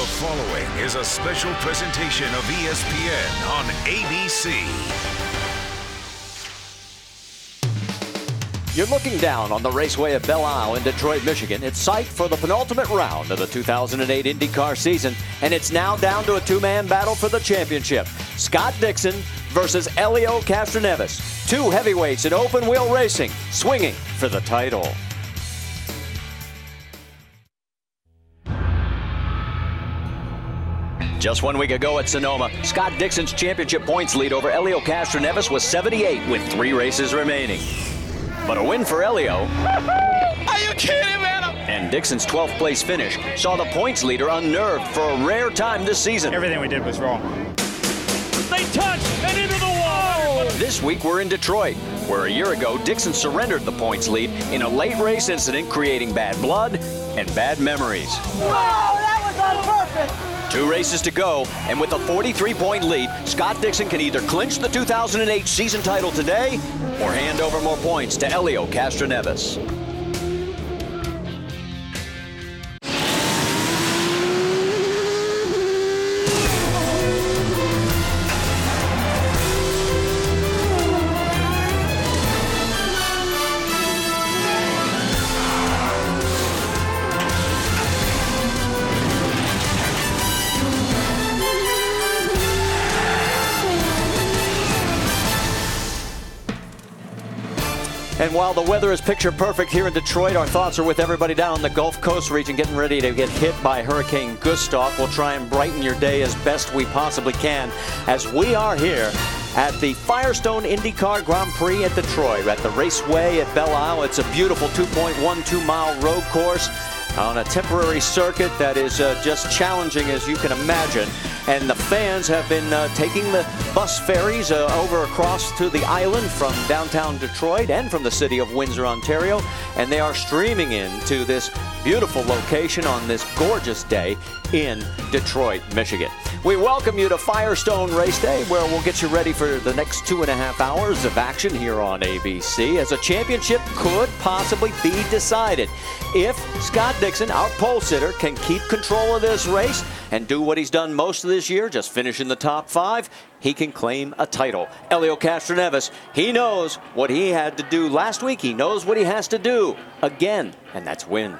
The following is a special presentation of ESPN on ABC. You're looking down on the raceway of Belle in Detroit, Michigan. It's site for the penultimate round of the 2008 IndyCar season, and it's now down to a two-man battle for the championship. Scott Dixon versus Elio Castroneves. Two heavyweights in open-wheel racing, swinging for the title. Just 1 week ago at Sonoma, Scott Dixon's championship points lead over Elio Castroneves was 78 with 3 races remaining. But a win for Elio. Are you kidding, man? And Dixon's 12th place finish saw the points leader unnerved for a rare time this season. Everything we did was wrong. They touch and into the wall. This week we're in Detroit, where a year ago Dixon surrendered the points lead in a late race incident, creating bad blood and bad memories. Wow, that was on purpose. 2 races to go, and with a 43-point lead, Scott Dixon can either clinch the 2008 season title today or hand over more points to Elio Castroneves. And while the weather is picture perfect here in Detroit, our thoughts are with everybody down on the Gulf Coast region getting ready to get hit by Hurricane Gustav. We'll try and brighten your day as best we possibly can as we are here at the Firestone IndyCar Grand Prix at Detroit, at the Raceway at Belle. It's a beautiful 2.12-mile road course on a temporary circuit that is just challenging, as you can imagine. And the fans have been taking the bus ferries over across to the island from downtown Detroit and from the city of Windsor, Ontario. And they are streaming into this beautiful location on this gorgeous day in Detroit, Michigan. We welcome you to Firestone Race Day, where we'll get you ready for the next 2.5 hours of action here on ABC, as a championship could possibly be decided. If Scott Dixon, our pole sitter, can keep control of this race and do what he's done most of this year, just finish in the top 5, he can claim a title. Elio Castroneves, he knows what he had to do last week. He knows what he has to do again, and that's win.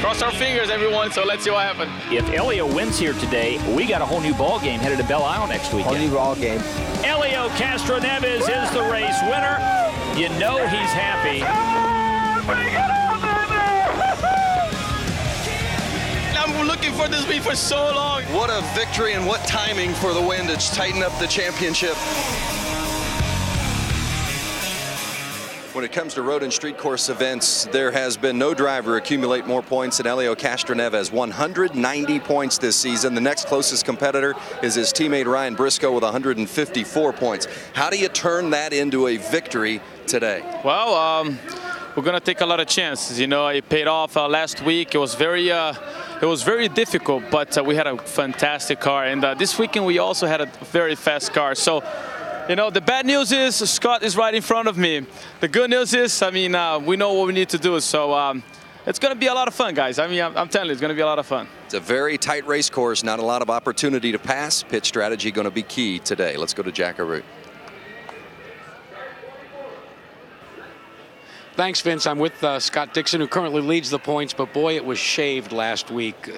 Cross our fingers, everyone, so let's see what happens. If Elio wins here today, we got a whole new ball game headed to Belle Isle next weekend. Whole new ball game. Elio Castroneves is the race winner. You know he's happy. I'm looking for this beat for so long. What a victory and what timing for the win to tighten up the championship. When it comes to road and street course events, there has been no driver accumulate more points than Elio Castroneves, 190 points this season. The next closest competitor is his teammate Ryan Briscoe with 154 points. How do you turn that into a victory today? Well, we're gonna take a lot of chances. You know, it paid off last week. It was very difficult, but we had a fantastic car, and this weekend we also had a very fast car. So, you know, the bad news is Scott is right in front of me. The good news is, I mean, we know what we need to do. So it's going to be a lot of fun, guys. I mean, I'm telling you, it's going to be a lot of fun. It's a very tight race course, not a lot of opportunity to pass. Pit strategy going to be key today. Let's go to Jackaroo. Thanks, Vince. I'm with Scott Dixon, who currently leads the points, but boy, it was shaved last week.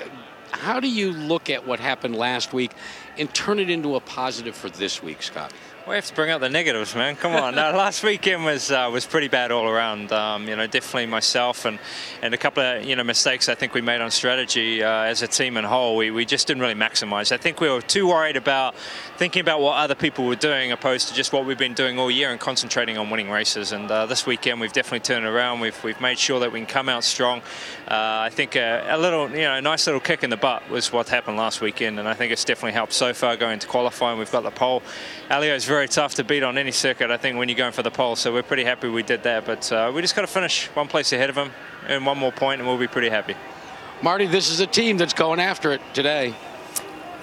How do you look at what happened last week and turn it into a positive for this week, Scott? We have to bring out the negatives, man. Come on. Last weekend was pretty bad all around. You know, definitely myself and a couple of mistakes I think we made on strategy as a team and whole. We just didn't really maximize. I think we were too worried about thinking about what other people were doing opposed to just what we've been doing all year and concentrating on winning races. And this weekend we've definitely turned it around. We've made sure that we can come out strong. I think a little, nice little kick in the butt was what happened last weekend, and I think it's definitely helped so far going to qualifying. We've got the pole. Elio's very tough to beat on any circuit, I think, when you're going for the pole, so we're pretty happy we did that. But we just got to finish one place ahead of him, earn one more point, and we'll be pretty happy. Marty, this is a team that's going after it today.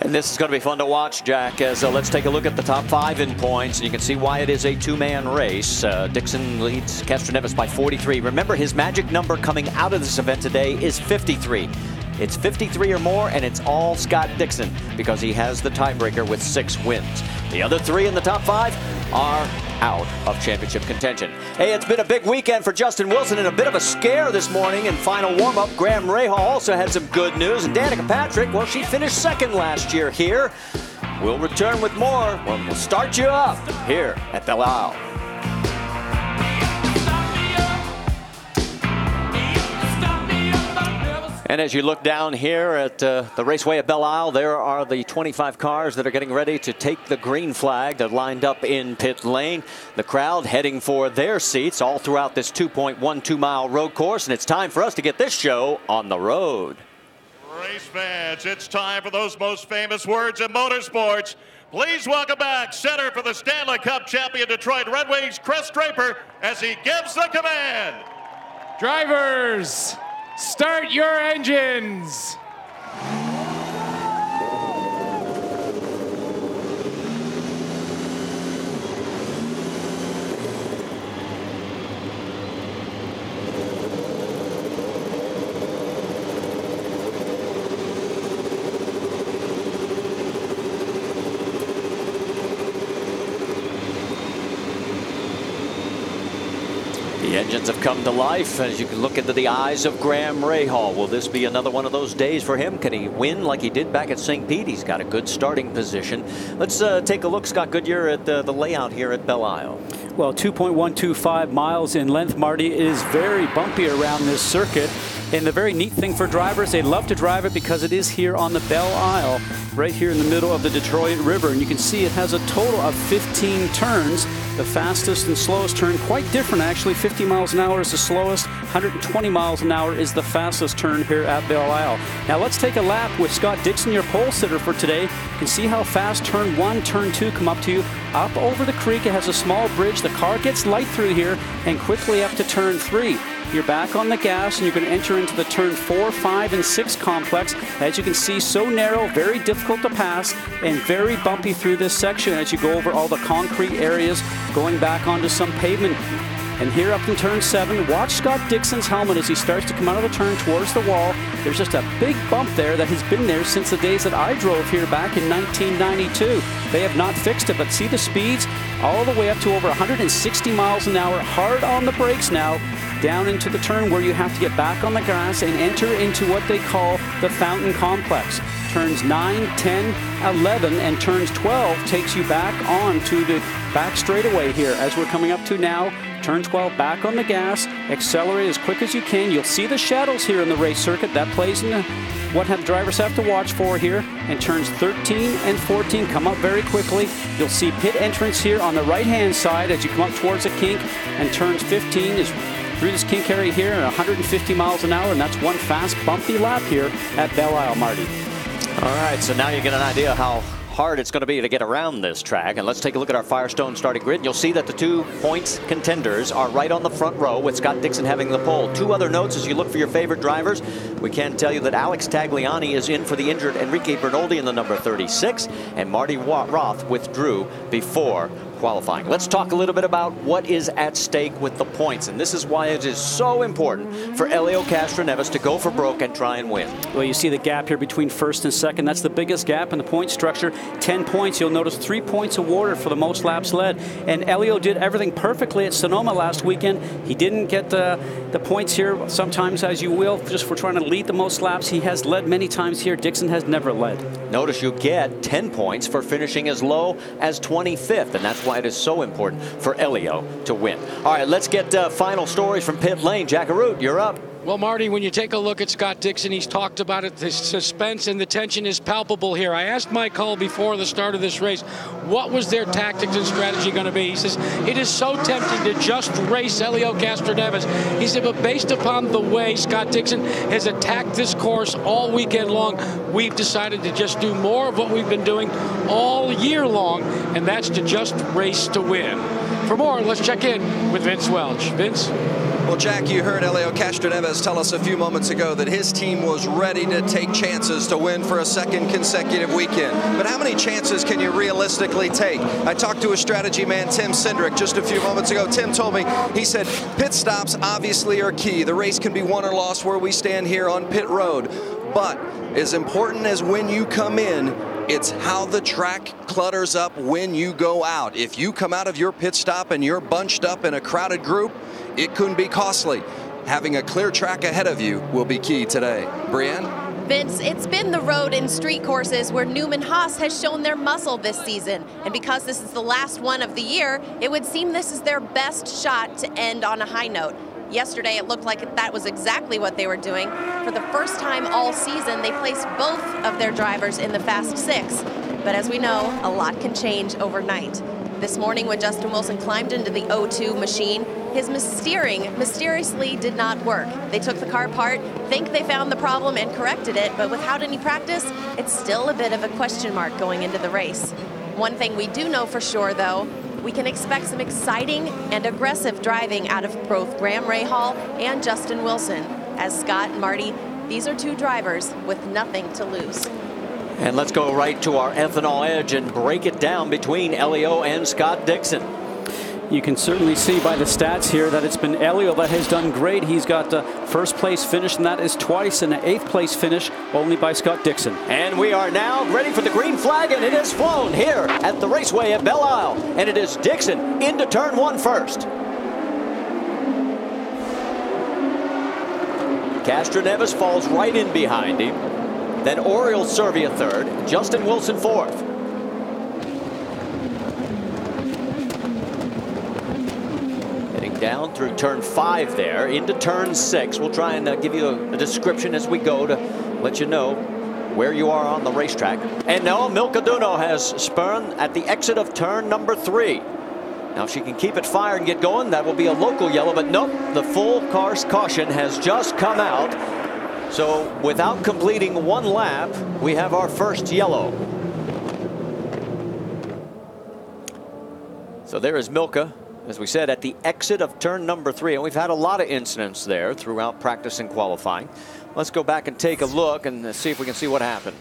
And this is going to be fun to watch, Jack, as let's take a look at the top 5 in points. And you can see why it is a two-man race. Dixon leads Castroneves by 43. Remember, his magic number coming out of this event today is 53. It's 53 or more, and it's all Scott Dixon because he has the tiebreaker with 6 wins. The other 3 in the top 5 are out of championship contention. Hey, it's been a big weekend for Justin Wilson and a bit of a scare this morning in final warm-up. Graham Rahal also had some good news. And Danica Patrick, well, she finished second last year here. We'll return with more when we'll start you up here at Belle. And as you look down here at the raceway at Belle Isle, there are the 25 cars that are getting ready to take the green flag. They're lined up in pit lane. The crowd heading for their seats all throughout this 2.12-mile road course. And it's time for us to get this show on the road. Race fans, it's time for those most famous words in motorsports. Please welcome back center for the Stanley Cup champion Detroit Red Wings, Chris Draper, as he gives the command. Drivers, start your engines. The engines have come to life as you can look into the eyes of Graham Rahal. Will this be another one of those days for him? Can he win like he did back at St. Pete? He's got a good starting position. Let's take a look, Scott Goodyear, at the layout here at Belle Isle. Well, 2.125 miles in length, Marty. It is very bumpy around this circuit. And the very neat thing for drivers, they love to drive it because it is here on the Belle Isle, right here in the middle of the Detroit River. And you can see it has a total of 15 turns. The fastest and slowest turn, quite different actually. 50 miles an hour is the slowest. 120 miles an hour is the fastest turn here at Belle Isle. Now let's take a lap with Scott Dixon, your pole sitter for today. You can see how fast turn 1, turn 2 come up to you. Up over the creek, it has a small bridge. The car gets light through here and quickly up to turn 3. You're back on the gas and you're going to enter into the turn 4, 5, and 6 complex. As you can see, so narrow, very difficult to pass, and very bumpy through this section as you go over all the concrete areas, going back onto some pavement. And here up in turn 7, watch Scott Dixon's helmet as he starts to come out of the turn towards the wall. There's just a big bump there that has been there since the days that I drove here back in 1992. They have not fixed it, but see the speeds all the way up to over 160 miles an hour, hard on the brakes now, down into the turn where you have to get back on the grass and enter into what they call the Fountain Complex. Turns 9, 10, 11, and turns 12 takes you back on to the back straightaway here as we're coming up to now. Turn 12, back on the gas, accelerate as quick as you can. You'll see the shadows here in the race circuit. That plays in what drivers have to watch for here. And turns 13 and 14 come up very quickly. You'll see pit entrance here on the right-hand side as you come up towards the kink. And turns 15 is through this kink area here at 150 miles an hour. And that's one fast, bumpy lap here at Belle Isle, Marty. All right, so now you get an idea how hard it's going to be to get around this track. And let's take a look at our Firestone starting grid. And you'll see that the 2 points contenders are right on the front row with Scott Dixon having the pole. 2 other notes as you look for your favorite drivers. We can tell you that Alex Tagliani is in for the injured Enrique Bernoldi in the number 36. And Marty Roth withdrew before qualifying. Let's talk a little bit about what is at stake with the points. And this is why it is so important for Elio Castroneves to go for broke and try and win. Well, you see the gap here between first and second. That's the biggest gap in the point structure. 10 points. You'll notice 3 points awarded for the most laps led. And Elio did everything perfectly at Sonoma last weekend. He didn't get the points here sometimes, as you will, just for trying to lead the most laps. He has led many times here. Dixon has never led. Notice you get 10 points for finishing as low as 25th. And that's why it is so important for Elio to win. All right, let's get final stories from pit lane. Jack Arute, you're up. Well, Marty, when you take a look at Scott Dixon, he's talked about it. The suspense and the tension is palpable here. I asked Mike Hull before the start of this race, what was their tactics and strategy going to be? He says, it is so tempting to just race Elio Castroneves. He said, but based upon the way Scott Dixon has attacked this course all weekend long, we've decided to just do more of what we've been doing all year long, and that's to just race to win. For more, let's check in with Vince Welch. Vince? Well, Jack, you heard Elio Castroneves tell us a few moments ago that his team was ready to take chances to win for a second consecutive weekend. But how many chances can you realistically take? I talked to a strategy man, Tim Cindric, just a few moments ago. Tim told me, he said, pit stops obviously are key. The race can be won or lost where we stand here on pit road. But as important as when you come in, it's how the track clutters up when you go out. If you come out of your pit stop and you're bunched up in a crowded group, it can be costly. Having a clear track ahead of you will be key today. Brienne? Vince, it's been the road in street courses where Newman Haas has shown their muscle this season. And because this is the last one of the year, it would seem this is their best shot to end on a high note. Yesterday, it looked like that was exactly what they were doing. For the first time all season, they placed both of their drivers in the Fast Six. But as we know, a lot can change overnight. This morning, when Justin Wilson climbed into the O2 machine, his steering mysteriously did not work. They took the car apart, think they found the problem and corrected it, but without any practice, it's still a bit of a question mark going into the race. One thing we do know for sure, though, we can expect some exciting and aggressive driving out of both Graham Rahal and Justin Wilson. As Scott and Marty, these are two drivers with nothing to lose. And let's go right to our ethanol edge and break it down between Elio and Scott Dixon. You can certainly see by the stats here that it's been Elio that has done great. He's got the first place finish, and that is twice, and an 8th place finish only by Scott Dixon. And we are now ready for the green flag, and it is flown here at the raceway at Belle Isle. And it is Dixon into turn 1 first. Castroneves falls right in behind him. Then Oriol Servia third, Justin Wilson fourth. Heading down through turn 5 there, into turn 6. We'll try and give you a description as we go to let you know where you are on the racetrack. And now Milka Duno has spun at the exit of turn number 3. Now if she can keep it fired and get going, that will be a local yellow, but nope, the full car's caution has just come out. So without completing 1 lap, we have our first yellow. So there is Milka, as we said, at the exit of turn number 3. And we've had a lot of incidents there throughout practice and qualifying. Let's go back and take a look and see if we can see what happened.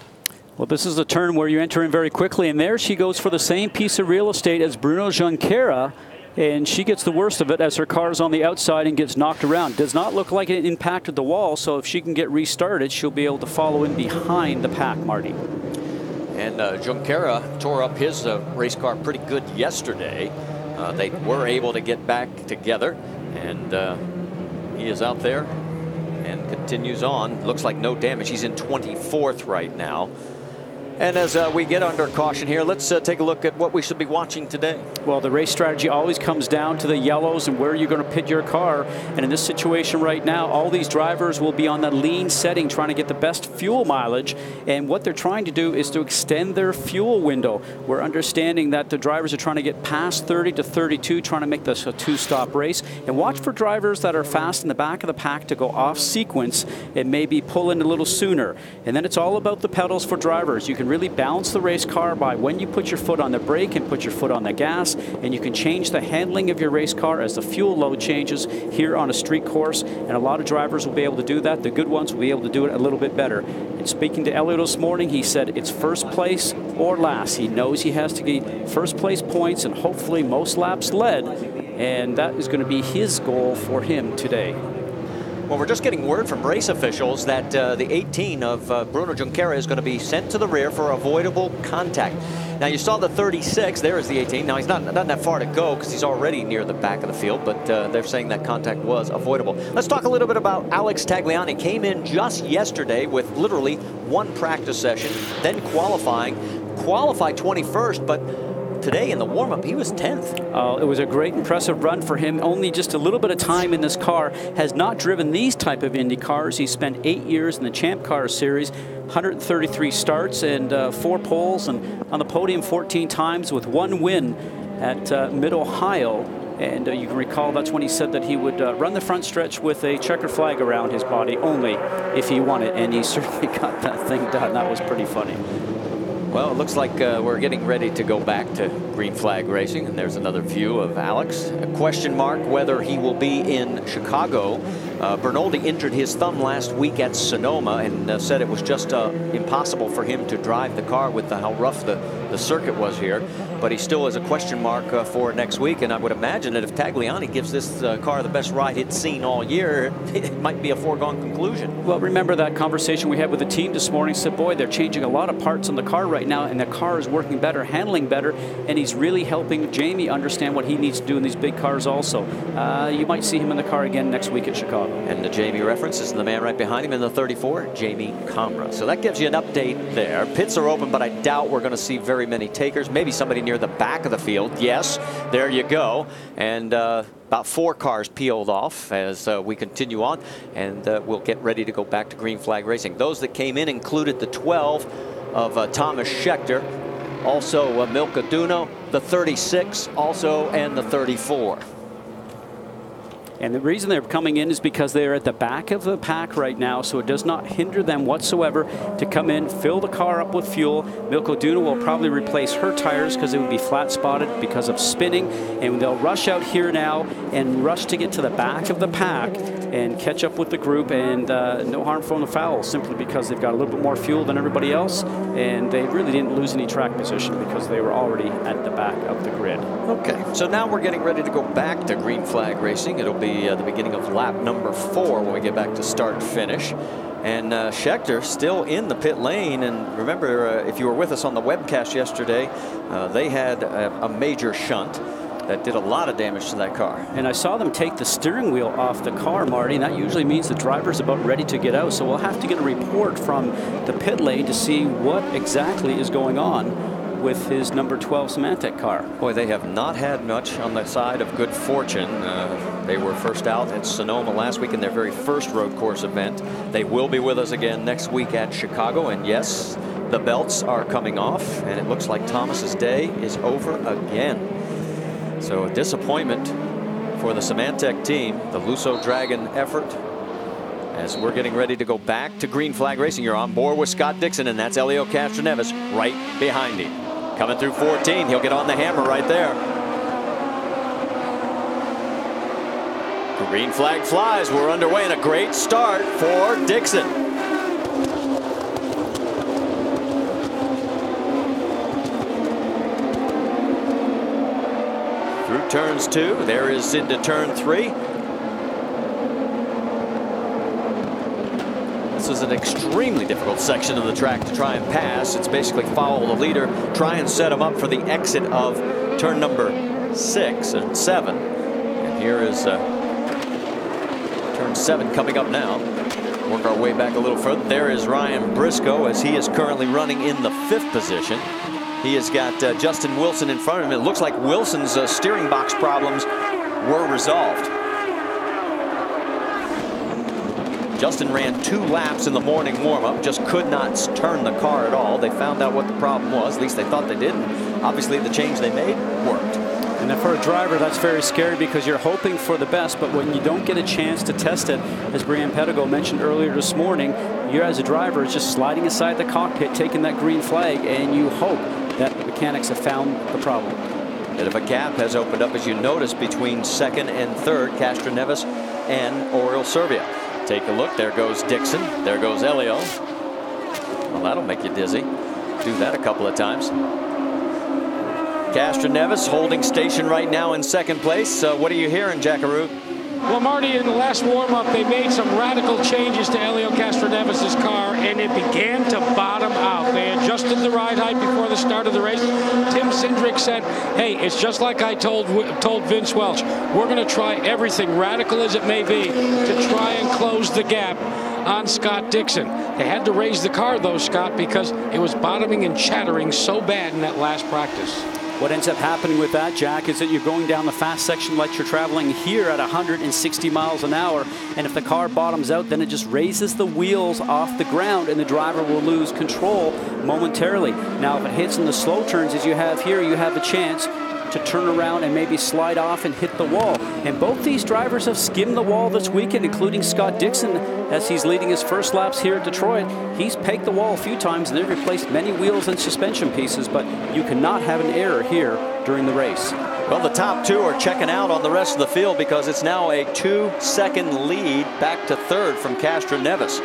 Well, this is the turn where you enter in very quickly. And there she goes for the same piece of real estate as Bruno Junqeira. And she gets the worst of it as her car's on the outside and gets knocked around. Does not look like it impacted the wall, so if she can get restarted, she'll be able to follow in behind the pack, Marty. And Junqeira tore up his race car pretty good yesterday. They were able to get back together, and he is out there and continues on. Looks like no damage. He's in 24th right now. And as we get under caution here, let's take a look at what we should be watching today. Well, the race strategy always comes down to the yellows and where you're going to pit your car. And in this situation right now, all these drivers will be on the lean setting, trying to get the best fuel mileage. And what they're trying to do is to extend their fuel window. We're understanding that the drivers are trying to get past 30 to 32, trying to make this a 2-stop race. And watch for drivers that are fast in the back of the pack to go off sequence and maybe pull in a little sooner. And then it's all about the pedals for drivers. You can really balance the race car by when you put your foot on the brake and put your foot on the gas, and you can change the handling of your race car as the fuel load changes here on a street course. And a lot of drivers will be able to do that. The good ones will be able to do it a little bit better. And speaking to Elio this morning, he said it's first place or last. He knows he has to get first place points and hopefully most laps led, and that is going to be his goal for him today. Well, we're just getting word from race officials that the 18 of Bruno Junqeira is going to be sent to the rear for avoidable contact. Now, you saw the 36. There is the 18. Now, he's not that far to go because he's already near the back of the field, but they're saying that contact was avoidable. Let's talk a little bit about Alex Tagliani. Came in just yesterday with literally 1 practice session, then qualified 21st, but today in the warm-up, he was 10th. It was a great, impressive run for him. Only just a little bit of time in this car. Has not driven these type of Indy cars. He spent 8 years in the Champ Car Series, 133 starts and 4 poles, and on the podium 14 times with 1 win at Mid-Ohio. And you can recall that's when he said that he would run the front stretch with a checkered flag around his body only if he won it. And he certainly got that thing done. That was pretty funny. Well, it looks like we're getting ready to go back to green flag racing, and there's another view of Alex. A question mark whether he will be in Chicago. Bernoldi injured his thumb last week at Sonoma and said it was just impossible for him to drive the car with how rough the circuit was here. But he still is a question mark for next week, and I would imagine that if Tagliani gives this car the best ride it's seen all year, it might be a foregone conclusion. Well, remember that conversation we had with the team this morning. Said, boy, they're changing a lot of parts on the car right now, and the car is working better, handling better, and he's really helping Jamie understand what he needs to do in these big cars also. You might see him in the car again next week at Chicago. And the Jamie reference is the man right behind him in the 34, Jamie Camra. So that gives you an update there. Pits are open, but I doubt we're going to see very many takers. Maybe somebody near the back of the field. Yes, there you go. And about 4 cars peeled off as we continue on, and we'll get ready to go back to green flag racing. Those that came in included the 12 of Thomas Schechter, also Milka Duno, the 36 also, and the 34. And the reason they're coming in is because they're at the back of the pack right now, so it does not hinder them whatsoever to come in, fill the car up with fuel. Milka Duno will probably replace her tires because it would be flat spotted because of spinning, and they'll rush out here now and rush to get to the back of the pack and catch up with the group, and no harm from the foul, simply because they've got a little bit more fuel than everybody else, and they really didn't lose any track position because they were already at the back of the grid. Okay, so now we're getting ready to go back to green flag racing. It'll be the beginning of lap number 4 when we get back to start finish. And Schechter still in the pit lane. And remember, if you were with us on the webcast yesterday, they had a major shunt that did a lot of damage to that car. And I saw them take the steering wheel off the car, Marty, and that usually means the driver's about ready to get out. So we'll have to get a report from the pit lane to see what exactly is going on with his number 12 Symantec car. Boy, they have not had much on the side of good fortune. They were first out at Sonoma last week in their very first road course event. They will be with us again next week at Chicago. And yes, the belts are coming off, and it looks like Thomas's day is over again. So a disappointment for the Symantec team, the Lusso Dragon effort. As we're getting ready to go back to green flag racing, you're on board with Scott Dixon, and that's Elio Castroneves right behind him. Coming through 14, he'll get on the hammer right there. Green flag flies. We're underway, and a great start for Dixon. Through turns 2, there is into turn 3. This is an extremely difficult section of the track to try and pass. It's basically follow the leader, try and set him up for the exit of turn number 6 and 7. And here is turn 7 coming up now. Work our way back a little further. There is Ryan Briscoe, as he is currently running in the 5th position. He has got Justin Wilson in front of him. It looks like Wilson's steering box problems were resolved. Justin ran 2 laps in the morning warm-up, just could not turn the car at all. They found out what the problem was, at least they thought they did. Obviously the change they made worked. And then for a driver, that's very scary because you're hoping for the best, but when you don't get a chance to test it, as Brian Pedigo mentioned earlier this morning, you as a driver is just sliding aside the cockpit, taking that green flag, and you hope that the mechanics have found the problem. A bit of a gap has opened up, as you notice, between 2nd and 3rd, Castroneves and Oriol Servia. Take a look. There goes Dixon. There goes Elio. Well, that'll make you dizzy. Do that a couple of times. Castroneves holding station right now in 2nd place. What are you hearing, Jackaroo? Well, Marty, in the last warm-up, they made some radical changes to Elio Castroneves' car, and it began to bottom out. They adjusted the ride height before the start of the race. Tim Cindric said, hey, it's just like I told Vince Welch. We're going to try everything, radical as it may be, to try and close the gap on Scott Dixon. They had to raise the car, though, Scott, because it was bottoming and chattering so bad in that last practice. What ends up happening with that, Jack, is that you're going down the fast section like you're traveling here at 160 miles an hour. And if the car bottoms out, then it just raises the wheels off the ground and the driver will lose control momentarily. Now, if it hits in the slow turns as you have here, you have a chance to turn around and maybe slide off and hit the wall. And both these drivers have skimmed the wall this weekend, including Scott Dixon, as he's leading his first laps here at Detroit. He's pegged the wall a few times, and they've replaced many wheels and suspension pieces, but you cannot have an error here during the race. Well, the top two are checking out on the rest of the field because it's now a 2-second lead back to third from Castroneves,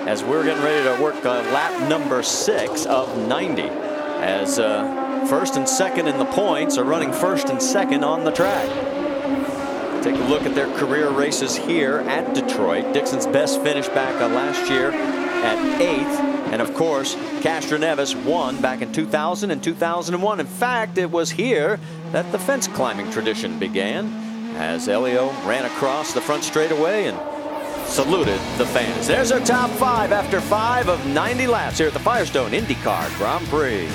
as we're getting ready to work lap number 6 of 90, as first and second in the points are running first and second on the track. Take a look at their career races here at Detroit. Dixon's best finish back last year at 8th. And of course, Castroneves won back in 2000 and 2001. In fact, it was here that the fence climbing tradition began, as Elio ran across the front straightaway and saluted the fans. There's our top 5 after 5 of 90 laps here at the Firestone IndyCar Grand Prix.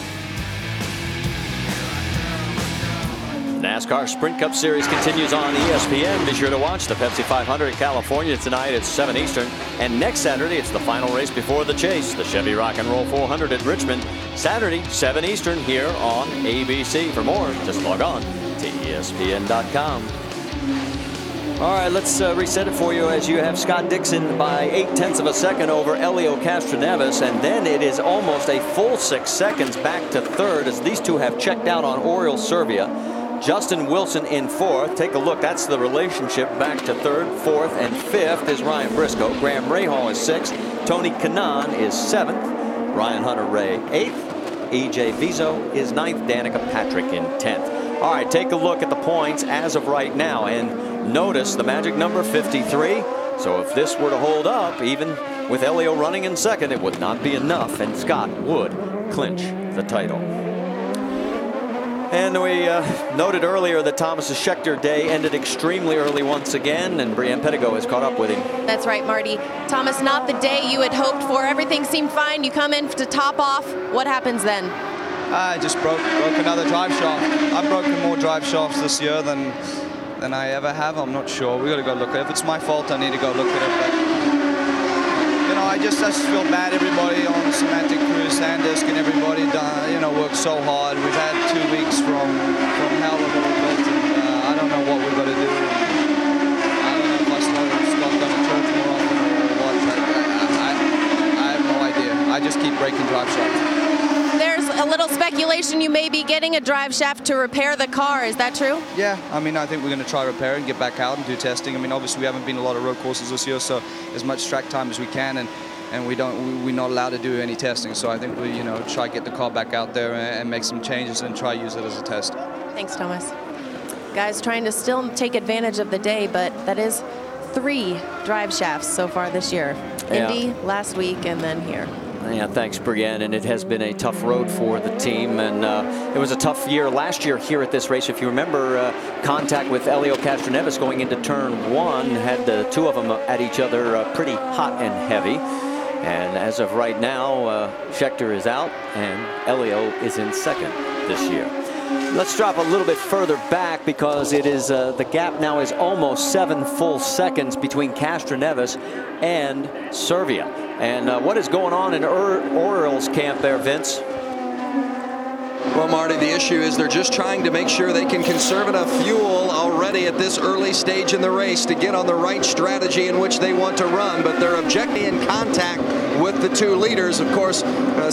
NASCAR Sprint Cup Series continues on ESPN. Be sure to watch the Pepsi 500 in California tonight at 7 Eastern. And next Saturday, it's the final race before the chase, the Chevy Rock and Roll 400 at Richmond. Saturday, 7 Eastern here on ABC. For more, just log on to ESPN.com. All right, let's reset it for you, as you have Scott Dixon by 0.8 of a second over Elio Castroneves, and then it is almost a full 6 seconds back to third, as these two have checked out on Oriol Servia. Justin Wilson in 4th. Take a look. That's the relationship back to 3rd, 4th, and 5th is Ryan Briscoe. Graham Rahal is 6th. Tony Kanaan is 7th. Ryan Hunter-Reay 8th. E.J. Vizo is 9th. Danica Patrick in 10th. All right, take a look at the points as of right now, and notice the magic number 53. So if this were to hold up, even with Elio running in 2nd, it would not be enough, and Scott would clinch the title. And we noted earlier that Thomas's Scheckter day ended extremely early once again, and Brian Pettigo has caught up with him. That's right, Marty. Thomas, not the day you had hoped for. Everything seemed fine. You come in to top off. What happens then? I just broke another drive shaft. I've broken more drive shafts this year than I ever have. I'm not sure. We got to go look at it. If it's my fault, I need to go look at it. But you know, I just feel bad. Everybody on Semantic Crew, Sandisk, and everybody, you know, worked so hard. We've had 2 weeks from hell a little bit, and I don't know what we've got to do. I don't know if I stop going to church more often or what, but I have no idea. I just keep breaking drive shafts. There's a little speculation you may be getting a drive shaft to repair the car. Is that true? Yeah, I mean, I think we're going to try to repair it and get back out and do testing. I mean, obviously we haven't been a lot of road courses this year, so as much track time as we can, and we're not allowed to do any testing. So I think we, you know, try to get the car back out there and make some changes and try to use it as a test. Thanks, Thomas. Guys trying to still take advantage of the day, but that is 3 drive shafts so far this year. Yeah. Indy last week, and then here. Yeah, thanks, Brienne. And it has been a tough road for the team. And it was a tough year last year here at this race. If you remember, contact with Elio Castroneves going into turn 1 had the two of them at each other pretty hot and heavy. And as of right now, Scheckter is out and Elio is in 2nd this year. Let's drop a little bit further back, because it is the gap now is almost 7 full seconds between Castroneves and Servia. And what is going on in Oriol's camp there, Vince? Well, Marty, the issue is they're just trying to make sure they can conserve enough fuel already at this early stage in the race to get on the right strategy in which they want to run. But they're objectively in contact with the 2 leaders, of course,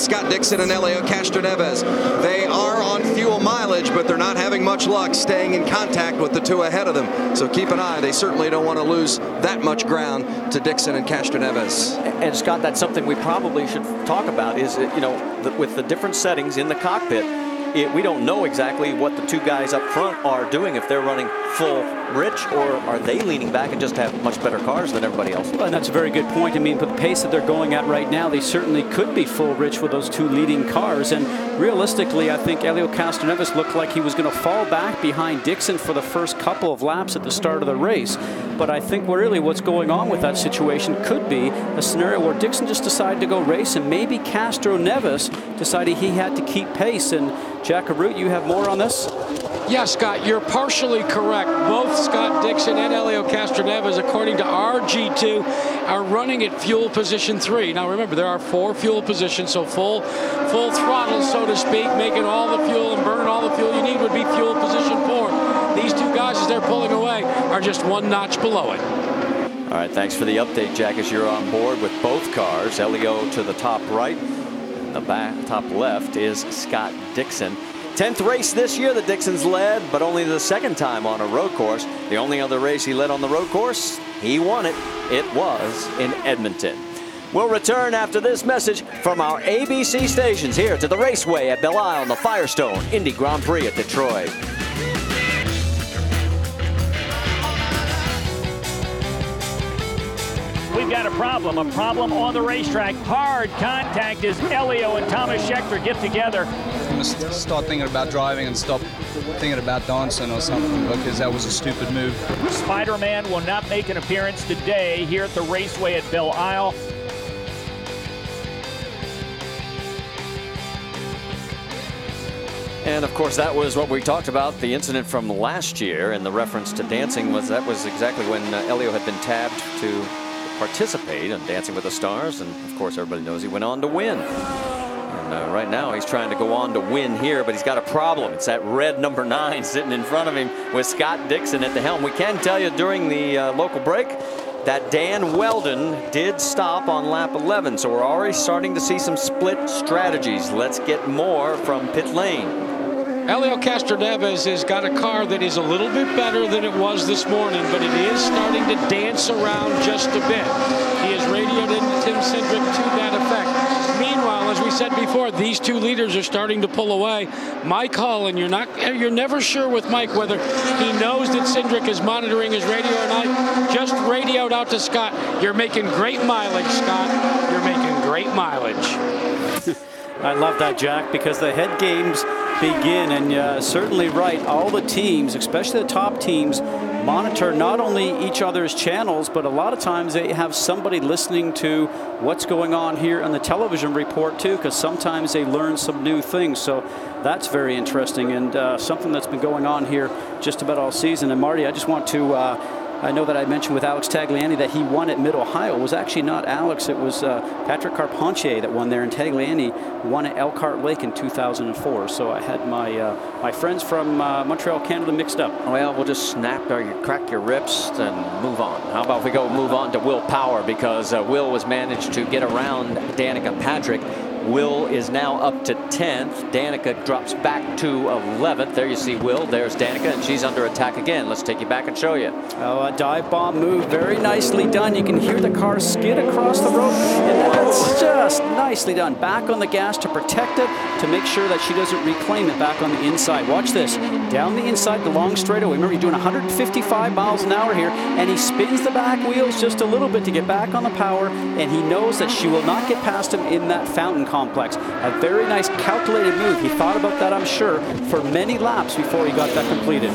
Scott Dixon and Elio Castroneves. They are on fuel mileage, but they're not having much luck staying in contact with the 2 ahead of them. So keep an eye. They certainly don't want to lose that much ground to Dixon and Castroneves. And Scott, that's something we probably should talk about, is, you know, with the different settings in the cockpit, we don't know exactly what the 2 guys up front are doing, if they're running full rich, or are they leaning back and just have much better cars than everybody else. Well, and that's a very good point. I mean, but the pace that they're going at right now, they certainly could be full rich with those 2 leading cars. And realistically, I think Elio Castroneves looked like he was going to fall back behind Dixon for the first couple of laps at the start of the race. But I think really what's going on with that situation could be a scenario where Dixon just decided to go race, and maybe Castroneves decided he had to keep pace. And Jack Arute, you have more on this? Yeah, Scott, you're partially correct. Both Scott Dixon and Elio Castroneves, according to RG2, are running at fuel position 3. Now remember, there are 4 fuel positions, so full throttle, so to speak, making all the fuel and burning all the fuel you need would be fuel position 4. These two guys, as they're pulling away, are just 1 notch below it. All right, thanks for the update, Jack, as you're on board with both cars. Elio to the top right, and the top left is Scott Dixon. 10th race this year that Dixon's led, but only the 2nd time on a road course. The only other race he led on the road course, he won it. It was in Edmonton. We'll return after this message from our ABC stations here to the Raceway at Belle on the Firestone Indy Grand Prix at Detroit. We've got a problem on the racetrack. Hard contact as Elio and Thomas Scheckter get together. I'm going to start thinking about driving and stop thinking about dancing or something, because that was a stupid move. Spider-Man will not make an appearance today here at the Raceway at Belle Isle. And of course, that was what we talked about, the incident from last year, and the reference to dancing was exactly when Elio had been tabbed to participate in Dancing with the Stars, and of course everybody knows he went on to win. And right now he's trying to go on to win here, but he's got a problem. It's that red number 9 sitting in front of him with Scott Dixon at the helm. We can tell you during the local break that Dan Weldon did stop on lap 11, so we're already starting to see some split strategies. Let's get more from pit lane. Elio Castroneves has got a car that is a little bit better than it was this morning, but it is starting to dance around just a bit. He has radioed in Tim Cindric to that effect. Meanwhile, as we said before, these two leaders are starting to pull away. Mike Hull, and you're never sure with Mike whether he knows that Cindric is monitoring his radio or not. Just radioed out to Scott. You're making great mileage, Scott. You're making great mileage. I love that, Jack, because the head games begin, and you're certainly right. All the teams, especially the top teams, monitor not only each other's channels, but a lot of times they have somebody listening to what's going on here on the television report too, because sometimes they learn some new things. So that's very interesting, and something that's been going on here just about all season. And Marty, I just want to I know that I mentioned with Alex Tagliani that he won at Mid-Ohio. It was actually not Alex, it was Patrick Carpentier that won there, and Tagliani won at Elkhart Lake in 2004. So I had my friends from Montreal, Canada mixed up. Well, we'll just crack your ribs and move on. How about we move on to Will Power, because Will was managed to get around Danica Patrick. Will is now up to 10th. Danica drops back to 11th. There you see Will. There's Danica, and she's under attack again. Let's take you back and show you. Oh, a dive bomb move. Very nicely done. You can hear the car skid across the road, and that's just nicely done. Back on the gas to protect it, to make sure that she doesn't reclaim it back on the inside. Watch this. Down the inside, the long straightaway. Remember, he's doing 155 miles an hour here, and he spins the back wheels just a little bit to get back on the power, and he knows that she will not get past him in that fountain complex. A very nice calculated move. He thought about that, I'm sure, for many laps before he got that completed.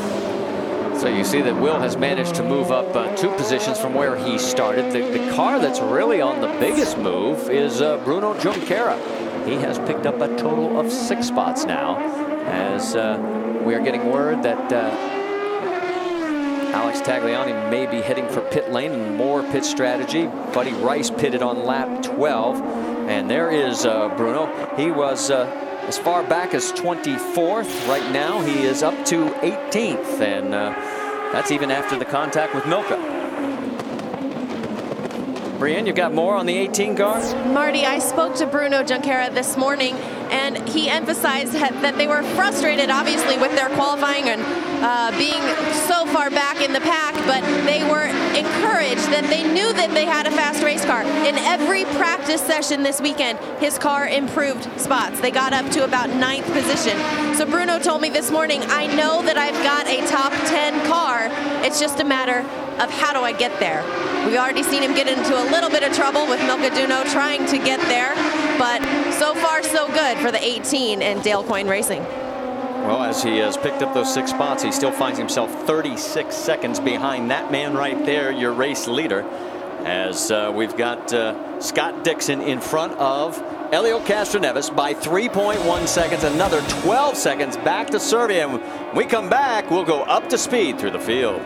So you see that Will has managed to move up 2 positions from where he started. The car that's really on the biggest move is Bruno Junqeira. He has picked up a total of 6 spots now, as we are getting word that Alex Tagliani may be heading for pit lane and more pit strategy. Buddy Rice pitted on lap 12. And there is Bruno. He was as far back as 24th. Right now he is up to 18th, and that's even after the contact with Milka. Brienne, you got more on the 18 car? Marty, I spoke to Bruno Junqeira this morning, and he emphasized that they were frustrated, obviously, with their qualifying and being so far back in the pack, but they were encouraged that they knew that they had a fast race car. In every practice session this weekend, his car improved spots. They got up to about 9th position. So Bruno told me this morning, I know that I've got a top 10 car. It's just a matter of how do I get there. We've already seen him get into a little bit of trouble with Milka Duno trying to get there, but so far so good for the 18 and Dale Coyne Racing. Well, as he has picked up those 6 spots, he still finds himself 36 seconds behind that man right there, your race leader. as we've got Scott Dixon in front of Elio Castroneves by 3.1 seconds, another 12 seconds back to Serbia. And when we come back, we'll go up to speed through the field.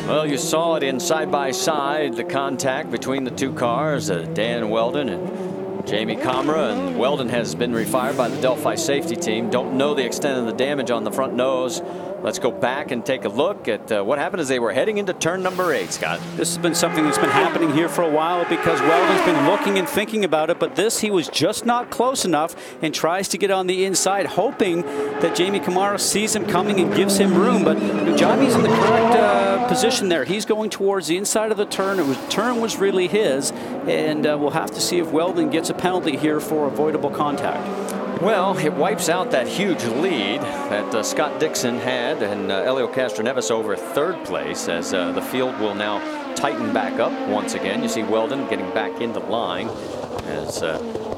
Well, you saw it in side-by-side, the contact between the two cars, Dan Weldon and Jamie Camara, and Weldon has been refired by the Delphi safety team. Don't know the extent of the damage on the front nose. Let's go back and take a look at what happened as they were heading into turn number 8, Scott. This has been something that's been happening here for a while because Weldon's been looking and thinking about it, but this he was just not close enough and tries to get on the inside, hoping that Jamie Camara sees him coming and gives him room. But Jamie's in the correct position there. He's going towards the inside of the turn. The turn was really his, and we'll have to see if Weldon gets a penalty here for avoidable contact. Well, it wipes out that huge lead that Scott Dixon had and Elio Castroneves over third place, as the field will now tighten back up once again. You see Weldon getting back into line as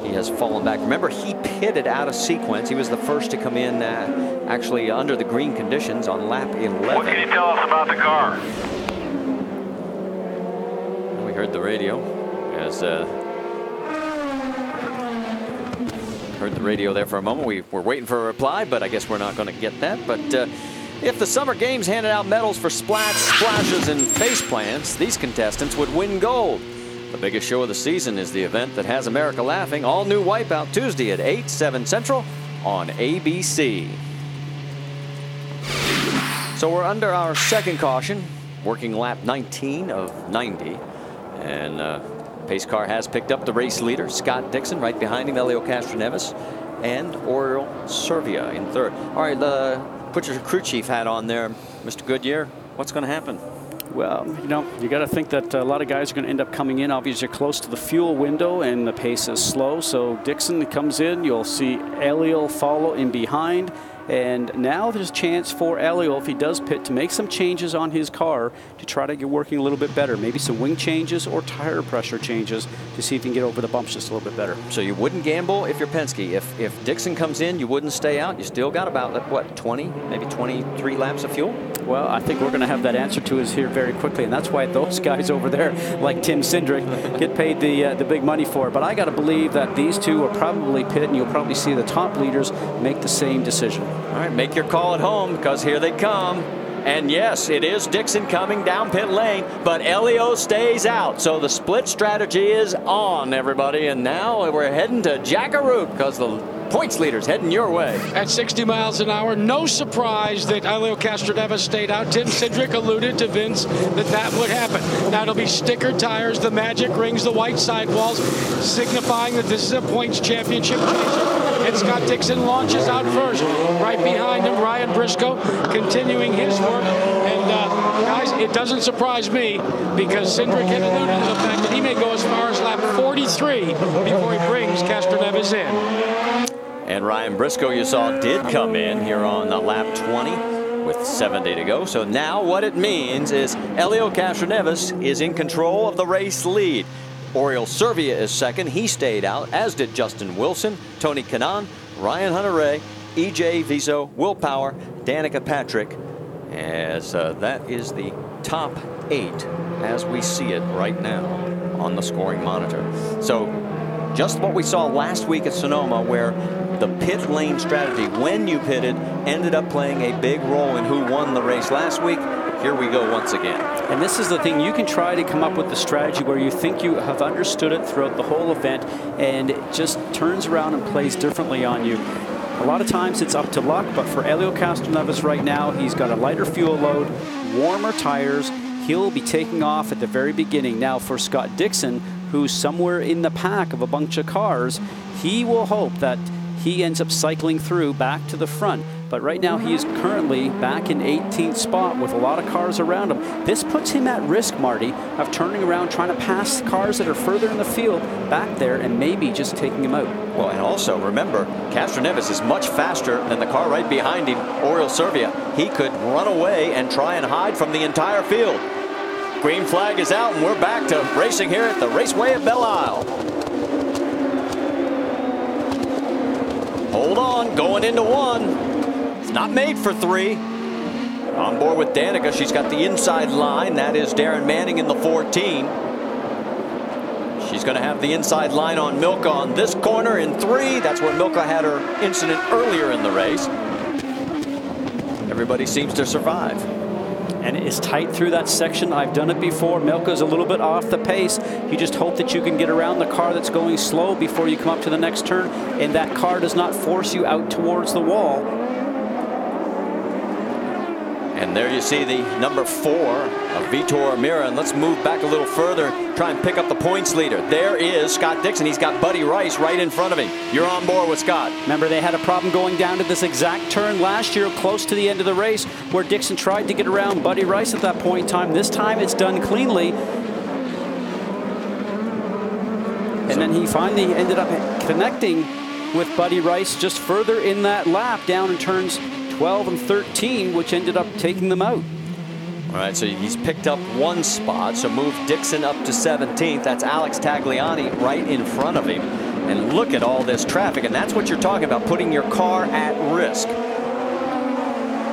he has fallen back. Remember, he pitted out of sequence. He was the first to come in actually under the green conditions on lap 11. What can you tell us about the car? We heard the radio as heard the radio there for a moment. We were waiting for a reply, but I guess we're not going to get that. But if the Summer Games handed out medals for splats, splashes, and face plants, these contestants would win gold. The biggest show of the season is the event that has America laughing. All new Wipeout Tuesday at 8, 7 Central on ABC. So we're under our second caution, working lap 19 of 90. And pace car has picked up the race leader, Scott Dixon, right behind him, Elio Castroneves, and Oriol Servia in third. All right, put your crew chief hat on there, Mr. Goodyear. What's going to happen? Well, you know, you got to think that a lot of guys are going to end up coming in. Obviously, close to the fuel window, and the pace is slow. So Dixon comes in. You'll see Elio follow in behind. And now there's a chance for Elio, if he does pit, to make some changes on his car to try to get working a little bit better. Maybe some wing changes or tire pressure changes to see if he can get over the bumps just a little bit better. So you wouldn't gamble if you're Penske. If Dixon comes in, you wouldn't stay out. You still got about, what, 20, maybe 23 laps of fuel? Well, I think we're going to have that answer to us here very quickly, and that's why those guys over there, like Tim Cindric, get paid the big money for it. But I got to believe that these two will probably pit, and you'll probably see the top leaders make the same decision. All right, make your call at home, because here they come. And yes, it is Dixon coming down pit lane, but Elio stays out. So the split strategy is on, everybody. And now we're heading to Jackaroot, because the points leader's heading your way. At 60 miles an hour, no surprise that Elio Castroneves stayed out. Tim Cindric alluded to Vince that would happen. Now it'll be sticker tires, the magic rings, the white sidewalls, signifying that this is a points championship chaser. And Scott Dixon launches out first. Right behind him, Ryan Briscoe continuing his work. And guys, it doesn't surprise me, because Cindric had alluded to the fact that he may go as far as lap 43 before he brings Castroneves in. And Ryan Briscoe, you saw, did come in here on lap 20 with 70 to go. So now what it means is Elio Castroneves is in control of the race lead. Oriol Servia is second. He stayed out, as did Justin Wilson, Tony Kanaan, Ryan Hunter-Reay, EJ Viso, Will Power, Danica Patrick, as that is the top 8 as we see it right now on the scoring monitor. So just what we saw last week at Sonoma, where the pit lane strategy, when you pitted, ended up playing a big role in who won the race last week. Here we go once again. And this is the thing, you can try to come up with the strategy where you think you have understood it throughout the whole event, and it just turns around and plays differently on you. A lot of times it's up to luck, but for Elio Castroneves right now, he's got a lighter fuel load, warmer tires. He'll be taking off at the very beginning. Now for Scott Dixon, who's somewhere in the pack of a bunch of cars, he will hope that he ends up cycling through back to the front. But right now he is currently back in 18th spot with a lot of cars around him. This puts him at risk, Marty, of turning around, trying to pass cars that are further in the field back there and maybe just taking him out. Well, and also remember, Castroneves is much faster than the car right behind him, Oriol Servia. He could run away and try and hide from the entire field. Green flag is out, and we're back to racing here at the Raceway at Belle Isle. Hold on, going into 1. It's not made for 3. On board with Danica, she's got the inside line. That is Darren Manning in the 14. She's going to have the inside line on Milka on this corner in 3. That's where Milka had her incident earlier in the race. Everybody seems to survive. And it's tight through that section. I've done it before. Milka's a little bit off the pace. You just hope that you can get around the car that's going slow before you come up to the next turn, and that car does not force you out towards the wall. And there you see the number 4 of Vitor Meira. And let's move back a little further, try and pick up the points leader. There is Scott Dixon. He's got Buddy Rice right in front of him. You're on board with Scott. Remember, they had a problem going down to this exact turn last year, close to the end of the race, where Dixon tried to get around Buddy Rice at that point in time. This time it's done cleanly. And then he finally ended up connecting with Buddy Rice just further in that lap down in turns 12 and 13, which ended up taking them out. All right, so he's picked up 1 spot, so move Dixon up to 17th. That's Alex Tagliani right in front of him. And look at all this traffic, and that's what you're talking about, putting your car at risk.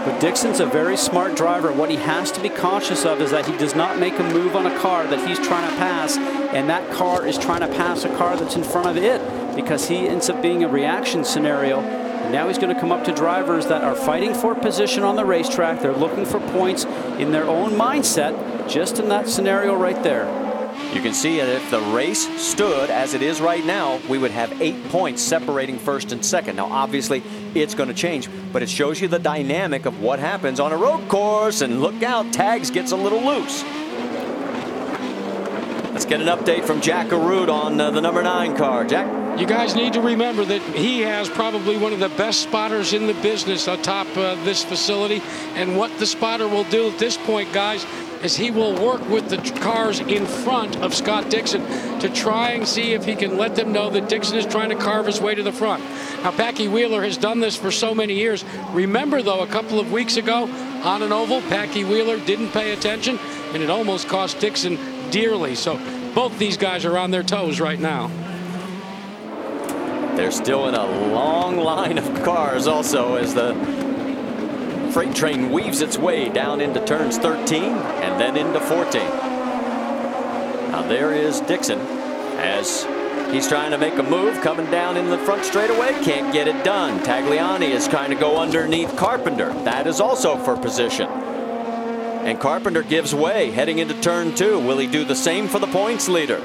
But Dixon's a very smart driver. What he has to be cautious of is that he does not make a move on a car that he's trying to pass, and that car is trying to pass a car that's in front of it, because he ends up being a reaction scenario. Now he's going to come up to drivers that are fighting for position on the racetrack. They're looking for points in their own mindset, just in that scenario right there. You can see that if the race stood as it is right now, we would have 8 points separating first and second. Now, obviously, it's going to change, but it shows you the dynamic of what happens on a road course. And look out, Tags gets a little loose. Let's get an update from Jack Arute on the number 9 car. Jack? You guys need to remember that he has probably one of the best spotters in the business atop this facility. And what the spotter will do at this point, guys, is he will work with the cars in front of Scott Dixon to try and see if he can let them know that Dixon is trying to carve his way to the front. Now, Packy Wheeler has done this for so many years. Remember, though, a couple of weeks ago on an oval, Packy Wheeler didn't pay attention, and it almost cost Dixon dearly. So both these guys are on their toes right now. They're still in a long line of cars also as the freight train weaves its way down into turns 13 and then into 14. Now there is Dixon as he's trying to make a move coming down in the front straightaway. Can't get it done. Tagliani is trying to go underneath Carpenter. That is also for position. And Carpenter gives way heading into turn 2. Will he do the same for the points leader?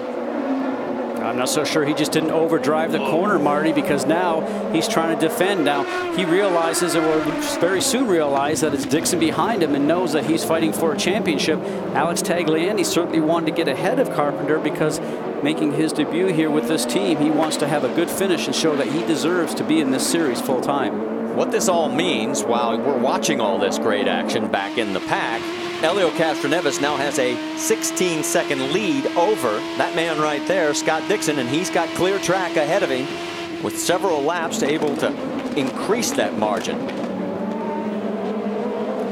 I'm not so sure he just didn't overdrive the corner, Marty, because now he's trying to defend. Now he realizes, or will very soon realize, that it's Dixon behind him and knows that he's fighting for a championship. Alex Tagliani certainly wanted to get ahead of Carpenter because making his debut here with this team, he wants to have a good finish and show that he deserves to be in this series full time. What this all means while we're watching all this great action back in the pack, Elio Castroneves now has a 16-second lead over that man right there, Scott Dixon, and he's got clear track ahead of him with several laps to able to increase that margin.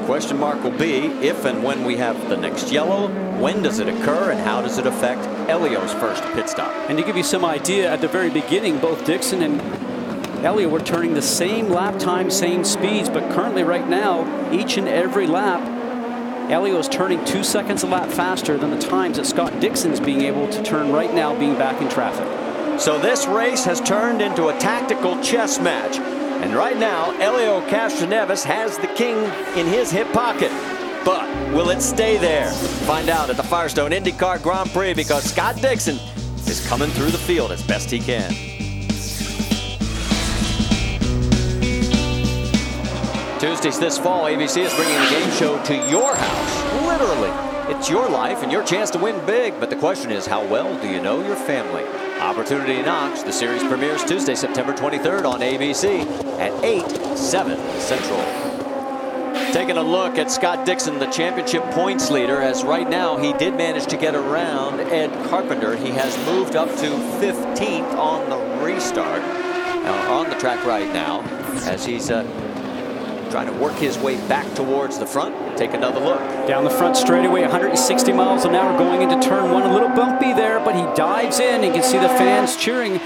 Question mark will be if and when we have the next yellow, when does it occur, and how does it affect Elio's first pit stop? And to give you some idea, at the very beginning, both Dixon and Elio were turning the same lap time, same speeds, but currently right now, each and every lap, Elio is turning 2 seconds a lap faster than the times that Scott Dixon's being able to turn right now, being back in traffic. So this race has turned into a tactical chess match. And right now, Elio Castroneves has the king in his hip pocket. But will it stay there? Find out at the Firestone IndyCar Grand Prix, because Scott Dixon is coming through the field as best he can. Tuesdays this fall, ABC is bringing the game show to your house. Literally, it's your life and your chance to win big. But the question is, how well do you know your family? Opportunity knocks. The series premieres Tuesday, September 23rd on ABC at 8/7 Central. Taking a look at Scott Dixon, the championship points leader, as right now he did manage to get around Ed Carpenter. He has moved up to 15th on the restart, on the track right now, as he's trying to work his way back towards the front. Take another look. Down the front straightaway, 160 miles an hour going into turn 1. A little bumpy there, but he dives in. You can see the fans cheering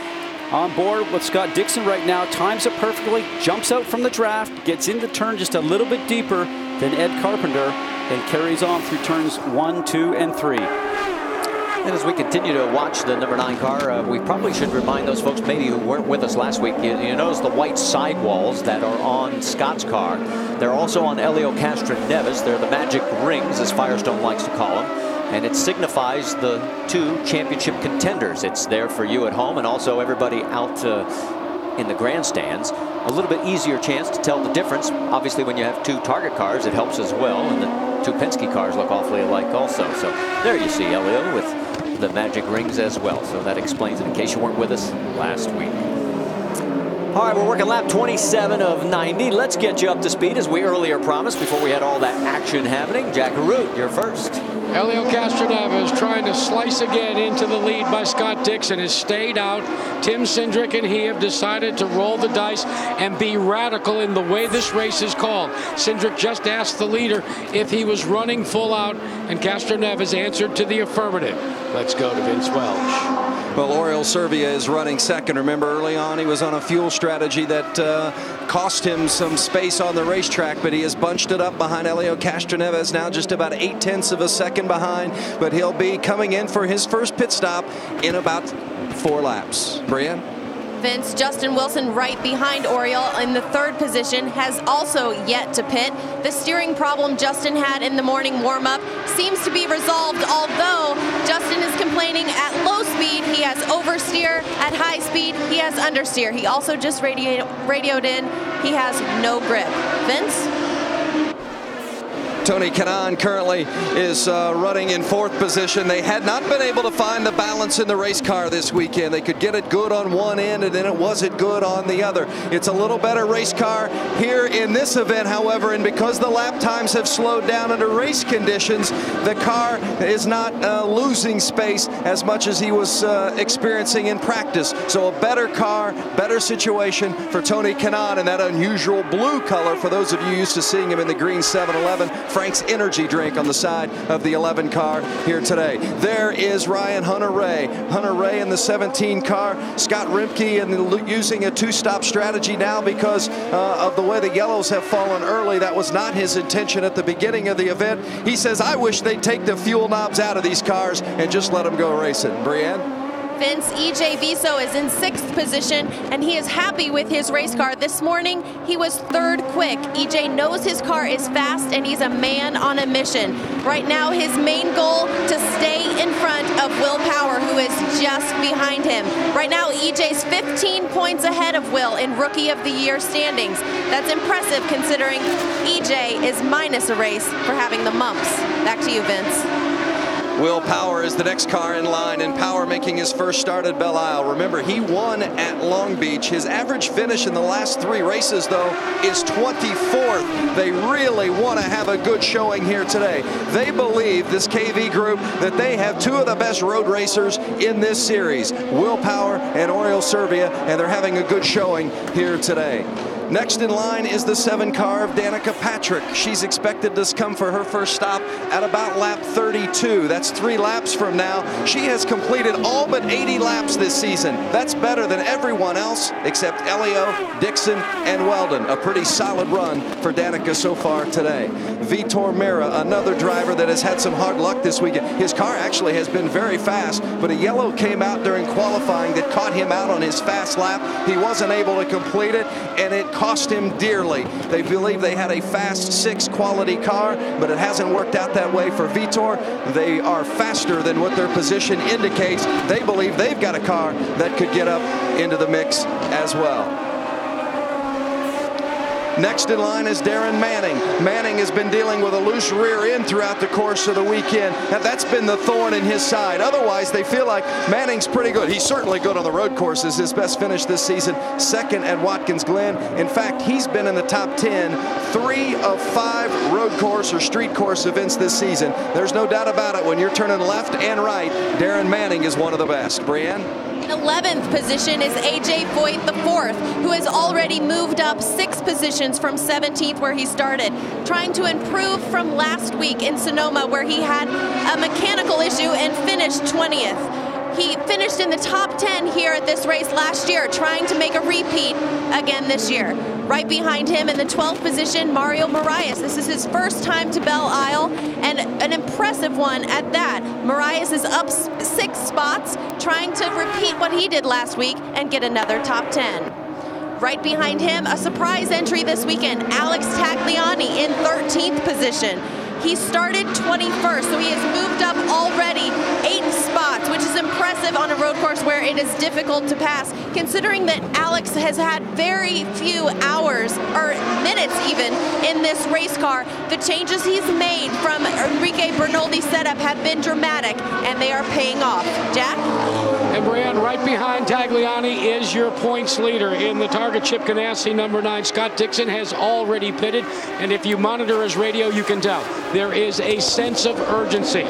on board with Scott Dixon right now. Times it perfectly, jumps out from the draft, gets into turn just a little bit deeper, then Ed Carpenter, and carries on through turns 1, 2, and 3. And as we continue to watch the number 9 car, we probably should remind those folks maybe who weren't with us last week. You notice the white sidewalls that are on Scott's car. They're also on Elio Castroneves. They're the magic rings, as Firestone likes to call them. And it signifies the 2 championship contenders. It's there for you at home and also everybody out in the grandstands. A little bit easier chance to tell the difference. Obviously, when you have 2 target cars, it helps as well. And the 2 Penske cars look awfully alike also. So there you see Elio with the magic rings as well. So that explains it in case you weren't with us last week. All right, we're working lap 27 of 90. Let's get you up to speed as we earlier promised before we had all that action happening. Jack Root, you're first. Elio Castroneves trying to slice again into the lead by Scott Dixon has stayed out. Tim Cindric and he have decided to roll the dice and be radical in the way this race is called. Cindric just asked the leader if he was running full out, and Castroneves answered to the affirmative. Let's go to Vince Welch. Well, Oriol Servia is running second. Remember, early on he was on a fuel strategy that cost him some space on the racetrack, but he has bunched it up behind Elio Castroneves, now just about 0.8 of a second behind, but he'll be coming in for his first pit stop in about 4 laps. Brienne? Vince, Justin Wilson right behind Oriol in the 3rd position, has also yet to pit. The steering problem Justin had in the morning warm-up seems to be resolved, although Justin is complaining at low speed he has oversteer, at high speed he has understeer. He also just radioed in he has no grip. Vince? Tony Kanaan currently is running in 4th position. They had not been able to find the balance in the race car this weekend. They could get it good on one end and then it wasn't good on the other. It's a little better race car here in this event, however, and because the lap times have slowed down under race conditions, the car is not losing space as much as he was experiencing in practice. So a better car, better situation for Tony Kanaan in that unusual blue color for those of you used to seeing him in the green 711. Frank's energy drink on the side of the 11 car here today. There is Ryan Hunter-Reay. Hunter-Reay in the 17 car. Scott Rimke and using a 2-stop strategy now because of the way the yellows have fallen early. That was not his intention at the beginning of the event. He says, I wish they'd take the fuel knobs out of these cars and just let them go racing. Brienne? Vince, EJ Viso is in 6th position, and he is happy with his race car. This morning, he was 3rd quick. EJ knows his car is fast, and he's a man on a mission. Right now, his main goal to stay in front of Will Power, who is just behind him. Right now, EJ's 15 points ahead of Will in Rookie of the Year standings. That's impressive considering EJ is minus a race for having the mumps. Back to you, Vince. Will Power is the next car in line, and Power making his first start at Belle Isle. Remember, he won at Long Beach. His average finish in the last 3 races, though, is 24th. They really want to have a good showing here today. They believe, this KV group, that they have 2 of the best road racers in this series, Will Power and Oriol Servia, and they're having a good showing here today. Next in line is the 7 car of Danica Patrick. She's expected to come for her first stop at about lap 32. That's 3 laps from now. She has completed all but 80 laps this season. That's better than everyone else except Elio, Dixon, and Weldon. A pretty solid run for Danica so far today. Vitor Meira, another driver that has had some hard luck this weekend. His car actually has been very fast, but a yellow came out during qualifying that caught him out on his fast lap. He wasn't able to complete it, and it cost him dearly. They believe they had a fast 6 quality car, but it hasn't worked out that way for Vitor. They are faster than what their position indicates. They believe they've got a car that could get up into the mix as well. Next in line is Darren Manning. Manning has been dealing with a loose rear end throughout the course of the weekend. That's been the thorn in his side. Otherwise, they feel like Manning's pretty good. He's certainly good on the road courses. His best finish this season, 2nd at Watkins Glen. In fact, he's been in the top 10, 3 of 5 road course or street course events this season. There's no doubt about it. When you're turning left and right, Darren Manning is one of the best. Brienne? 11th position is AJ Foyt, the 4th, who has already moved up 6 positions from 17th where he started, trying to improve from last week in Sonoma where he had a mechanical issue and finished 20th. He finished in the top 10 here at this race last year, trying to make a repeat again this year. Right behind him in the 12th position, Mario Moraes. This is his first time to Belle Isle, and an impressive one at that. Moraes is up 6 spots, trying to repeat what he did last week and get another top 10. Right behind him, a surprise entry this weekend, Alex Tagliani in 13th position. He started 21st, so he has moved up already 8 spots, which is impressive on a road course where it is difficult to pass, considering that Alex has had very few hours, or minutes even, in this race car. The changes he's made from Enrique Bernoldi's setup have been dramatic, and they are paying off. Jack? And Brian, right behind Tagliani is your points leader in the Targa Chip Ganassi number 9. Scott Dixon has already pitted, and if you monitor his radio, you can tell there is a sense of urgency.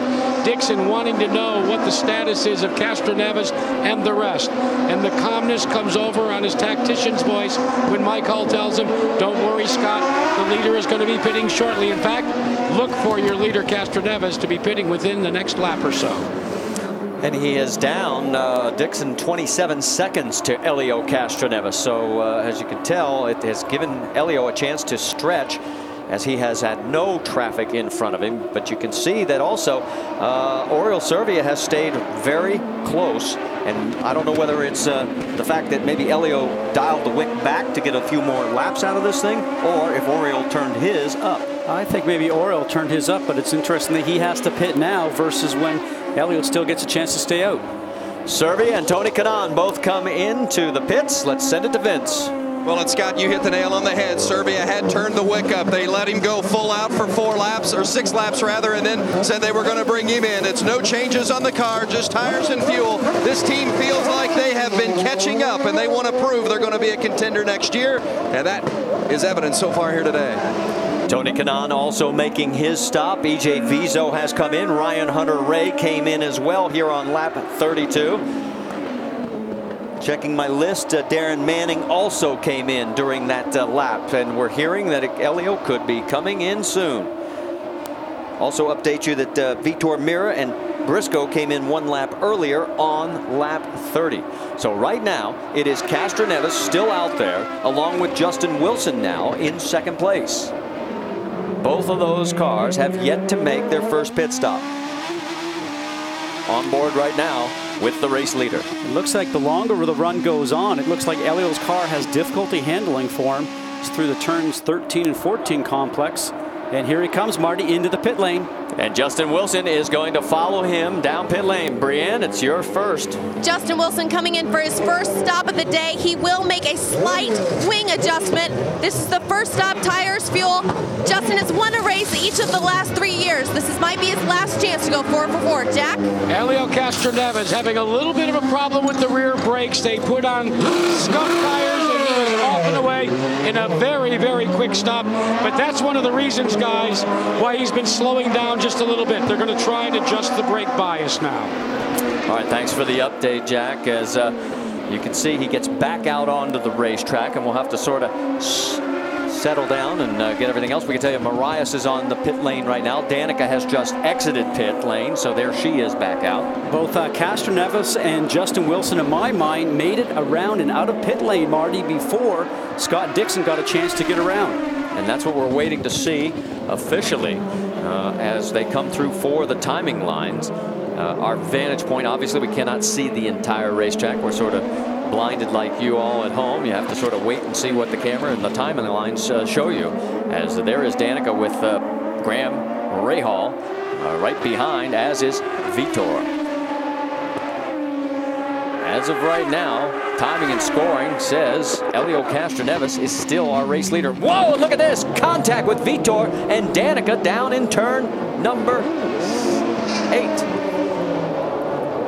Dixon wanting to know what the status is of Castroneves and the rest. And the calmness comes over on his tactician's voice when Mike Hull tells him, don't worry, Scott, the leader is going to be pitting shortly. In fact, look for your leader, Castroneves, to be pitting within the next lap or so. And he is down, Dixon, 27 seconds to Elio Castroneves. So as you can tell, it has given Elio a chance to stretch, as he has had no traffic in front of him. But you can see that also Oriol Servia has stayed very close. And I don't know whether it's the fact that maybe Elio dialed the wick back to get a few more laps out of this thing, or if Oriol turned his up. I think maybe Oriol turned his up, but it's interesting that he has to pit now versus when Elio still gets a chance to stay out. Servia and Tony Kanaan both come into the pits. Let's send it to Vince. Well, and Scott, you hit the nail on the head. Servia had turned the wick up. They let him go full out for 4 laps, or 6 laps rather, and then said they were going to bring him in. It's no changes on the car, just tires and fuel. This team feels like they have been catching up, and they want to prove they're going to be a contender next year, and that is evident so far here today. Tony Kanaan also making his stop. EJ Vizo has come in. Ryan Hunter-Reay came in as well here on lap 32. Checking my list, Darren Manning also came in during that lap, and we're hearing that Elio could be coming in soon. Also update you that Vitor Meira and Briscoe came in 1 lap earlier on lap 30. So right now it is Castroneves still out there, along with Justin Wilson now in 2nd place. Both of those cars have yet to make their first pit stop. On board right now with the race leader. It looks like the longer the run goes on, it looks like Elio's car has difficulty handling for him. It's through the turns 13 and 14 complex. And here he comes, Marty, into the pit lane. And Justin Wilson is going to follow him down pit lane. Brienne, it's your first. Justin Wilson coming in for his first stop of the day. He will make a slight wing adjustment. This is the first stop, tires, fuel. Justin has won a race each of the last 3 years. This might be his last chance to go 4 for 4. Jack? Elio Castroneves having a little bit of a problem with the rear brakes. They put on skunk tires, and he was off and away in a very, very quick stop. But that's one of the reasons, guys, why he's been slowing down just a little bit. They're going to try and adjust the brake bias now. All right, thanks for the update, Jack. As you can see, he gets back out onto the racetrack, and we'll have to sort of settle down and get everything else. We can tell you Moraes is on the pit lane right now. Danica has just exited pit lane, so there she is back out. Both Castroneves and Justin Wilson, in my mind, made it around and out of pit lane, Marty, before Scott Dixon got a chance to get around. And that's what we're waiting to see officially as they come through for the timing lines. Our vantage point, obviously, we cannot see the entire racetrack. We're sort of blinded like you all at home. You have to sort of wait and see what the camera and the timing lines show you. As there is Danica with Graham Rahal right behind, as is Vitor. As of right now, timing and scoring says Elio Castroneves is still our race leader. Whoa, look at this! Contact with Vitor and Danica down in turn number 8.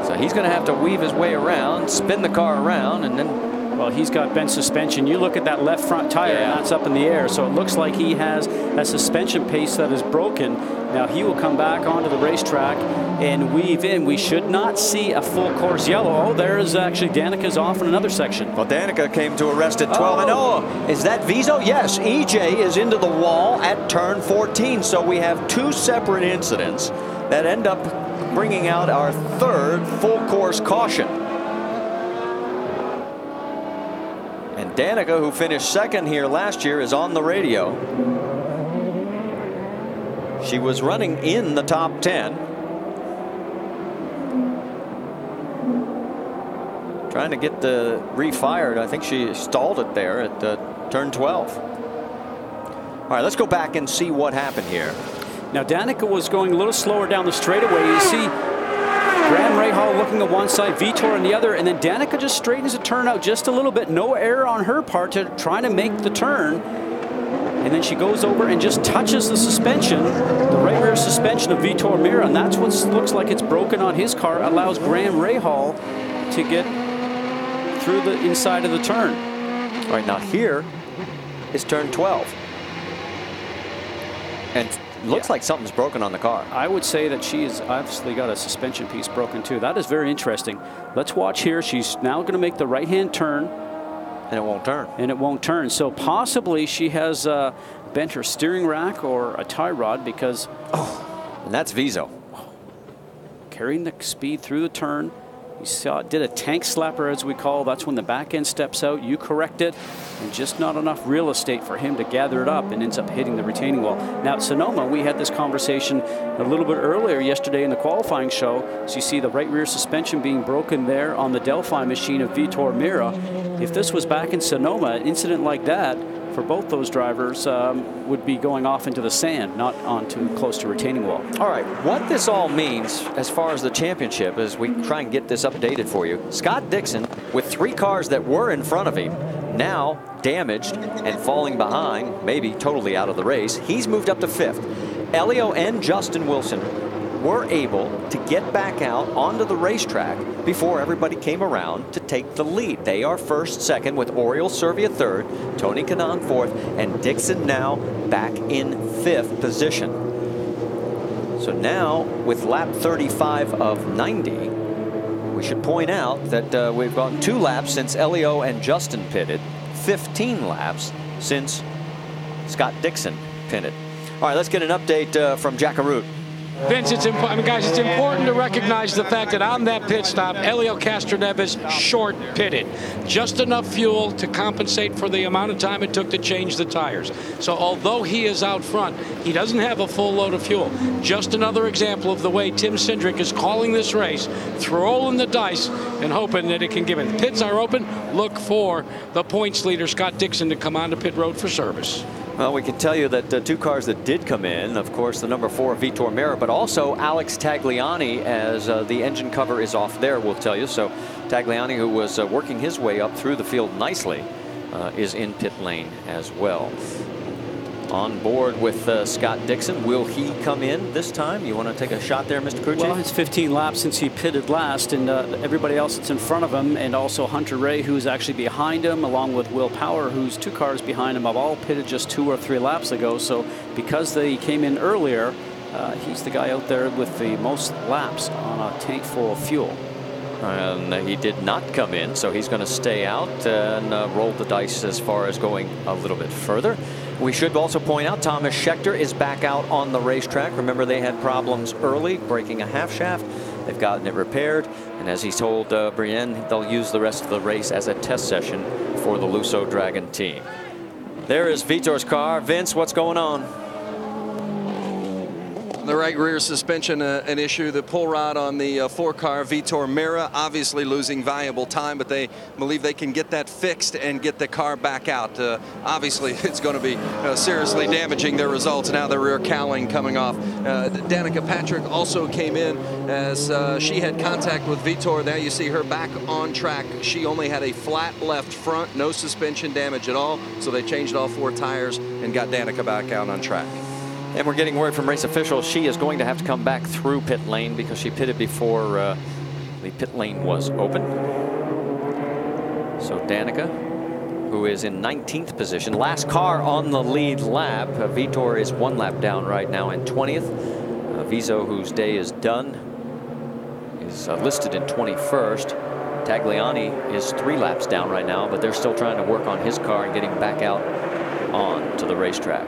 So he's going to have to weave his way around, spin the car around, and then... Well, he's got bent suspension. You look at that left front tire, and that's up in the air. So it looks like he has a suspension pace that is broken. Now he will come back onto the racetrack and weave in. We should not see a full course yellow. Oh, there is actually Danica's off in another section. Well, Danica came to a rest at 12. And oh, is that Vizo? Yes, EJ is into the wall at turn 14. So we have 2 separate incidents that end up bringing out our 3rd full course caution. And Danica, who finished second here last year, is on the radio. She was running in the top 10. Trying to get the refired. I think she stalled it there at turn 12. All right, let's go back and see what happened here. Now, Danica was going a little slower down the straightaway. You see Graham Rahal looking at one side, Vitor on the other, and then Danica just straightens the turn out just a little bit. No error on her part to trying to make the turn. And then she goes over and just touches the suspension, the right rear suspension of Vitor Meira, and that's what looks like it's broken on his car, allows Graham Rahal to get through the inside of the turn. All right, now here is turn 12. And looks like something's broken on the car. I would say that she has obviously got a suspension piece broken too. That is very interesting. Let's watch here. She's now going to make the right-hand turn. And it won't turn. And it won't turn. So possibly she has bent her steering rack or a tie rod because... Oh, and that's Viso. Carrying the speed through the turn. You saw it did a tank slapper, as we call. That's when the back end steps out. You correct it, and just not enough real estate for him to gather it up and ends up hitting the retaining wall. Now at Sonoma, we had this conversation a little bit earlier yesterday in the qualifying show. So you see the right rear suspension being broken there on the Delphi machine of Vitor Meira. If this was back in Sonoma, an incident like that for both those drivers would be going off into the sand, not onto close to retaining wall. All right, what this all means as far as the championship is we try and get this updated for you. Scott Dixon, with 3 cars that were in front of him, now damaged and falling behind, maybe totally out of the race, he's moved up to 5th. Elio and Justin Wilson were able to get back out onto the racetrack before everybody came around to take the lead. They are first, second, with Oriol Servia third, Tony Kanaan fourth, and Dixon now back in 5th position. So now with lap 35 of 90, we should point out that we've gone 2 laps since Elio and Justin pitted, 15 laps since Scott Dixon pitted. All right, let's get an update from Jack Arute. Vince, it's important, guys. It's important to recognize the fact that on that pit stop, Elio Castroneves short pitted, just enough fuel to compensate for the amount of time it took to change the tires. So although he is out front, he doesn't have a full load of fuel. Just another example of the way Tim Cindric is calling this race, throwing the dice and hoping that it can give it. The pits are open. Look for the points leader Scott Dixon to come onto pit road for service. Well, we can tell you that 2 cars that did come in, of course, the number 4 Vitor Meira, but also Alex Tagliani, as the engine cover is off there, we'll tell you. So Tagliani, who was working his way up through the field nicely, is in pit lane as well. On board with Scott Dixon. Will he come in this time? You want to take a shot there, Mr. Cucci? Well, it's 15 laps since he pitted last, and everybody else that's in front of him, and also Hunter Ray, who's actually behind him, along with Will Power, who's 2 cars behind him, have all pitted just 2 or 3 laps ago. So because they came in earlier, he's the guy out there with the most laps on a tank full of fuel. And he did not come in, so he's going to stay out and roll the dice as far as going a little bit further. We should also point out Thomas Scheckter is back out on the racetrack. Remember, they had problems early, breaking a half shaft. They've gotten it repaired, and as he told Brienne, they'll use the rest of the race as a test session for the Lusso Dragon team. There is Vitor's car. Vince, what's going on? The right rear suspension an issue. The pull rod on the 4-car Vitor Meira obviously losing valuable time, but they believe they can get that fixed and get the car back out. Obviously, it's going to be seriously damaging their results. Now the rear cowling coming off. Danica Patrick also came in as she had contact with Vitor. Now you see her back on track. She only had a flat left front, no suspension damage at all. So they changed all 4 tires and got Danica back out on track. And we're getting word from race officials she is going to have to come back through pit lane because she pitted before the pit lane was open. So Danica, who is in 19th position, last car on the lead lap. Vitor is 1 lap down right now in 20th. Viso, whose day is done, is listed in 21st. Tagliani is 3 laps down right now, but they're still trying to work on his car and getting back out on to the racetrack.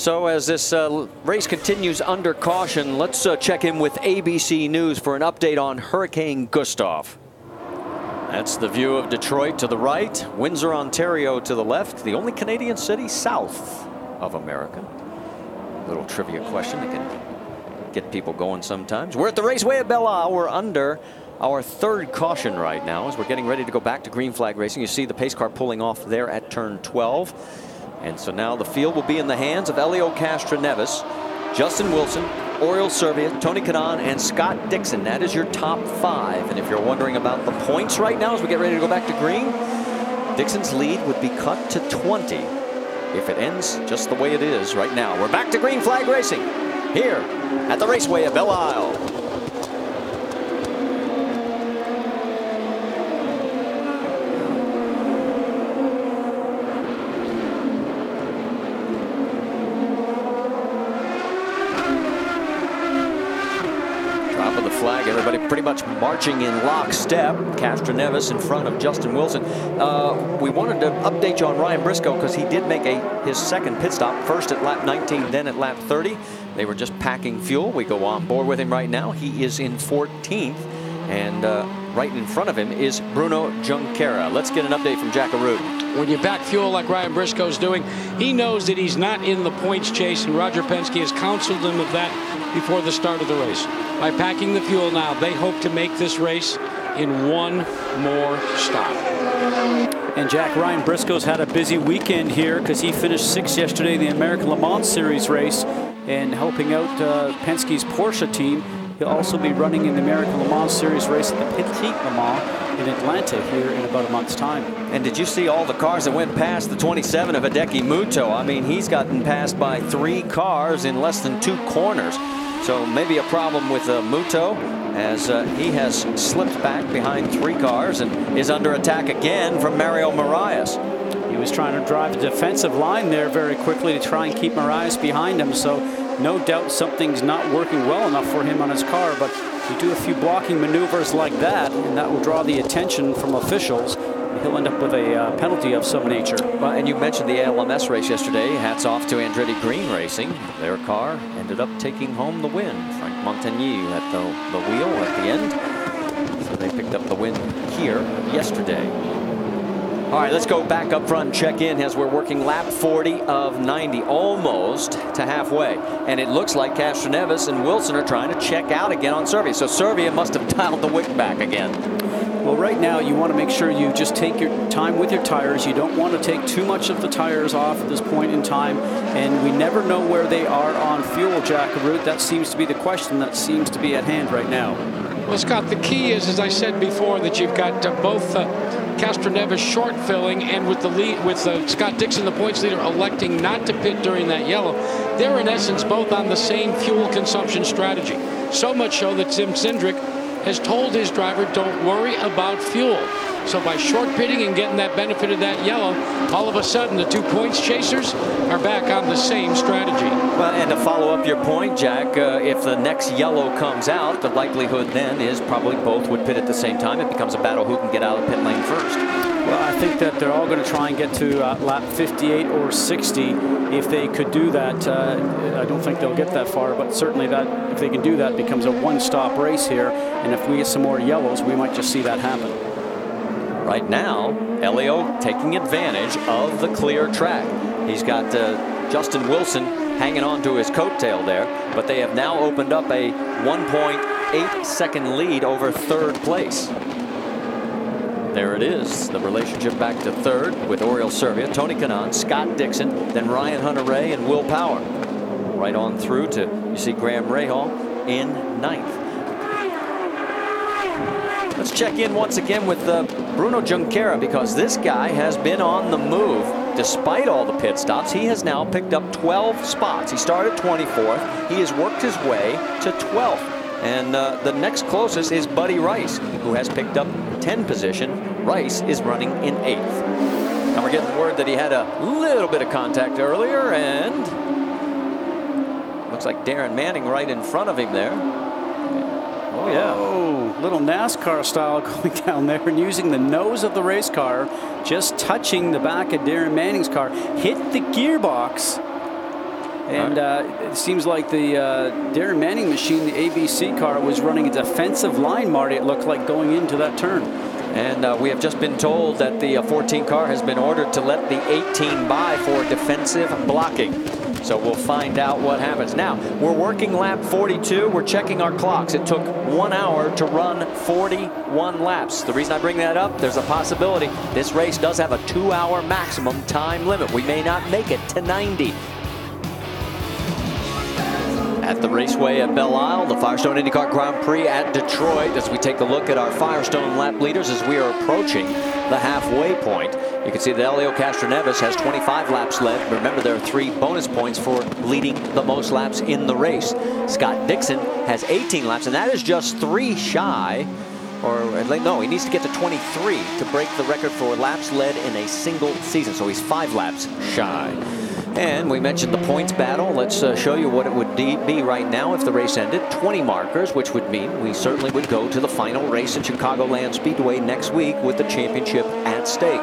So as this race continues under caution, let's check in with ABC News for an update on Hurricane Gustav. That's the view of Detroit to the right, Windsor, Ontario to the left, the only Canadian city south of America. Little trivia question that can get people going sometimes. We're at the raceway at Belle. We're under our third caution right now as we're getting ready to go back to green flag racing. You see the pace car pulling off there at turn 12. And so now the field will be in the hands of Elio Castroneves, Justin Wilson, Oriol Servia, Tony Kanaan, and Scott Dixon. That is your top 5. And if you're wondering about the points right now as we get ready to go back to green, Dixon's lead would be cut to 20 if it ends just the way it is right now. We're back to green flag racing here at the raceway at Belle Isle. Flag, everybody pretty much marching in lockstep. Castroneves in front of Justin Wilson. We wanted to update you on Ryan Briscoe because he did make his second pit stop, first at lap 19, then at lap 30. They were just packing fuel. We go on board with him right now. He is in 14th, and right in front of him is Bruno Junqeira. Let's get an update from Jack Arute. When you back fuel like Ryan Briscoe's doing, he knows that he's not in the points chase, and Roger Penske has counseled him of that before the start of the race. By packing the fuel now, they hope to make this race in one more stop. And Jack, Ryan Briscoe's had a busy weekend here because he finished 6th yesterday in the American Le Mans Series race and helping out Penske's Porsche team. He'll also be running in the American Le Mans Series race at the Petit Le Mans in Atlanta here in about a month's time. And did you see all the cars that went past the 27 of Hideki Muto? I mean, he's gotten passed by 3 cars in less than 2 corners. So maybe a problem with Muto as he has slipped back behind 3 cars and is under attack again from Mario Moraes. He was trying to drive the defensive line there very quickly to try and keep Moraes behind him. So no doubt something's not working well enough for him on his car. But you do a few blocking maneuvers like that, and that will draw the attention from officials. He'll end up with a penalty of some nature. Well, and you mentioned the ALMS race yesterday. Hats off to Andretti Green Racing. Their car ended up taking home the win. Frank Montagny at the wheel at the end. So they picked up the win here yesterday. All right, let's go back up front and check in as we're working lap 40 of 90, almost to halfway. And it looks like Castroneves and Wilson are trying to check out again on Servia. So Servia must have dialed the wick back again. Well, right now you want to make sure you just take your time with your tires. You don't want to take too much of the tires off at this point in time. And we never know where they are on fuel, Jack Arute. That seems to be the question that seems to be at hand right now. Well, Scott, the key is, as I said before, that you've got both Castroneves short filling and with the lead, with Scott Dixon, the points leader, electing not to pit during that yellow. They're in essence both on the same fuel consumption strategy. So much so that Tim Cindric has told his driver, don't worry about fuel. So by short pitting and getting that benefit of that yellow, all of a sudden the 2 points chasers are back on the same strategy. Well, and to follow up your point, Jack, if the next yellow comes out, the likelihood then is probably both would pit at the same time. It becomes a battle who can get out of the pit lane first. Well, I think that they're all going to try and get to lap 58 or 60 if they could do that. I don't think they'll get that far, but certainly that if they can do that, becomes a one-stop race here. And if we get some more yellows, we might just see that happen. Right now, Elio taking advantage of the clear track. He's got Justin Wilson hanging on to his coattail there, but they have now opened up a 1.8-second lead over 3rd place. There it is, the relationship back to 3rd with Oriol Servia, Tony Kanaan, Scott Dixon, then Ryan Hunter-Reay and Will Power. Right on through to, you see Graham Rahal in 9th. Let's check in once again with Bruno Junqeira, because this guy has been on the move. Despite all the pit stops, he has now picked up 12 spots. He started 24th. He has worked his way to 12th. And the next closest is Buddy Rice, who has picked up 10 position. Rice is running in 8th. Now we're getting word that he had a little bit of contact earlier, and looks like Darren Manning right in front of him there. Oh, yeah. Oh, little NASCAR style going down there and using the nose of the race car, just touching the back of Darren Manning's car, hit the gearbox And it seems like the Darren Manning machine, the ABC car, was running a defensive line, Marty, it looked like, going into that turn. And we have just been told that the 14 car has been ordered to let the 18 by for defensive blocking. So we'll find out what happens. Now, we're working lap 42. We're checking our clocks. It took 1 hour to run 41 laps. The reason I bring that up, there's a possibility this race does have a 2-hour maximum time limit. We may not make it to 90. At the raceway at Belle Isle, the Firestone IndyCar Grand Prix at Detroit, as we take a look at our Firestone Lap Leaders as we are approaching the halfway point. You can see that Elio Castroneves has 25 laps left. Remember, there are 3 bonus points for leading the most laps in the race. Scott Dixon has 18 laps, and that is just 3 shy. Or no, he needs to get to 23 to break the record for laps led in a single season. So he's 5 laps shy. And we mentioned the points battle. Let's show you what it would be right now if the race ended. 20 markers, which would mean we certainly would go to the final race at Chicagoland Speedway next week with the championship at stake.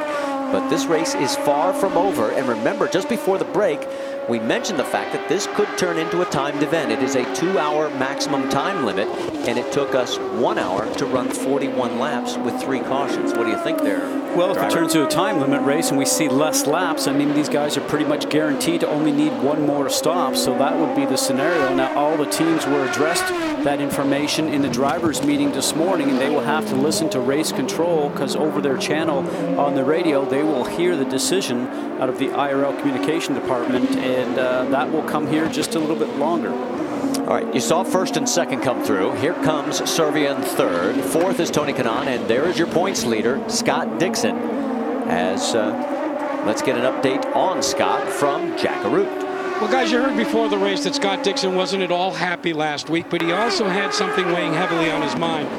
But this race is far from over. And remember, just before the break, we mentioned the fact that this could turn into a timed event. It is a 2-hour maximum time limit, and it took us 1 hour to run 41 laps with 3 cautions. What do you think there, Well, if driver? it turns to a time limit race and we see less laps, I mean, these guys are pretty much guaranteed to only need 1 more stop, so that would be the scenario. Now, all the teams were addressed that information in the drivers' meeting this morning, and they will have to listen to race control, because over their channel on the radio, they will hear the decision out of the IRL communication department, and that will come here just a little bit longer. All right, you saw first and second come through. Here comes Servia in third. Fourth is Tony Kanaan, and there is your points leader, Scott Dixon. As let's get an update on Scott from Jack Arute. Well, guys, you heard before the race that Scott Dixon wasn't at all happy last week, but he also had something weighing heavily on his mind.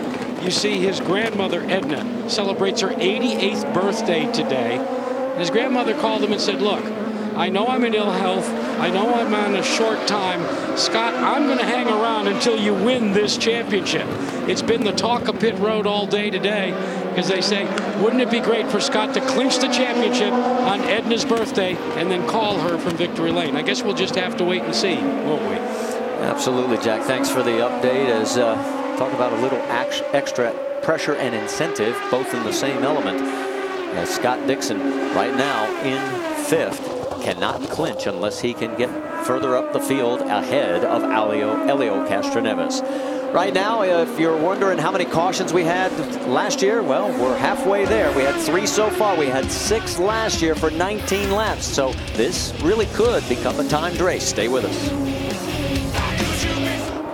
You see, his grandmother, Edna, celebrates her 88th birthday today. And his grandmother called him and said, look, I know I'm in ill health. I know I'm on a short time. Scott, I'm going to hang around until you win this championship. It's been the talk of pit road all day today, because they say, wouldn't it be great for Scott to clinch the championship on Edna's birthday and then call her from victory lane? I guess we'll just have to wait and see, won't we? Absolutely, Jack. Thanks for the update. As talk about a little extra pressure and incentive, both in the same element. As Scott Dixon right now in 5th. Cannot clinch unless he can get further up the field ahead of Elio Castroneves. Right now, if you're wondering how many cautions we had last year, well, we're halfway there. We had 3 so far. We had 6 last year for 19 laps. So this really could become a timed race. Stay with us.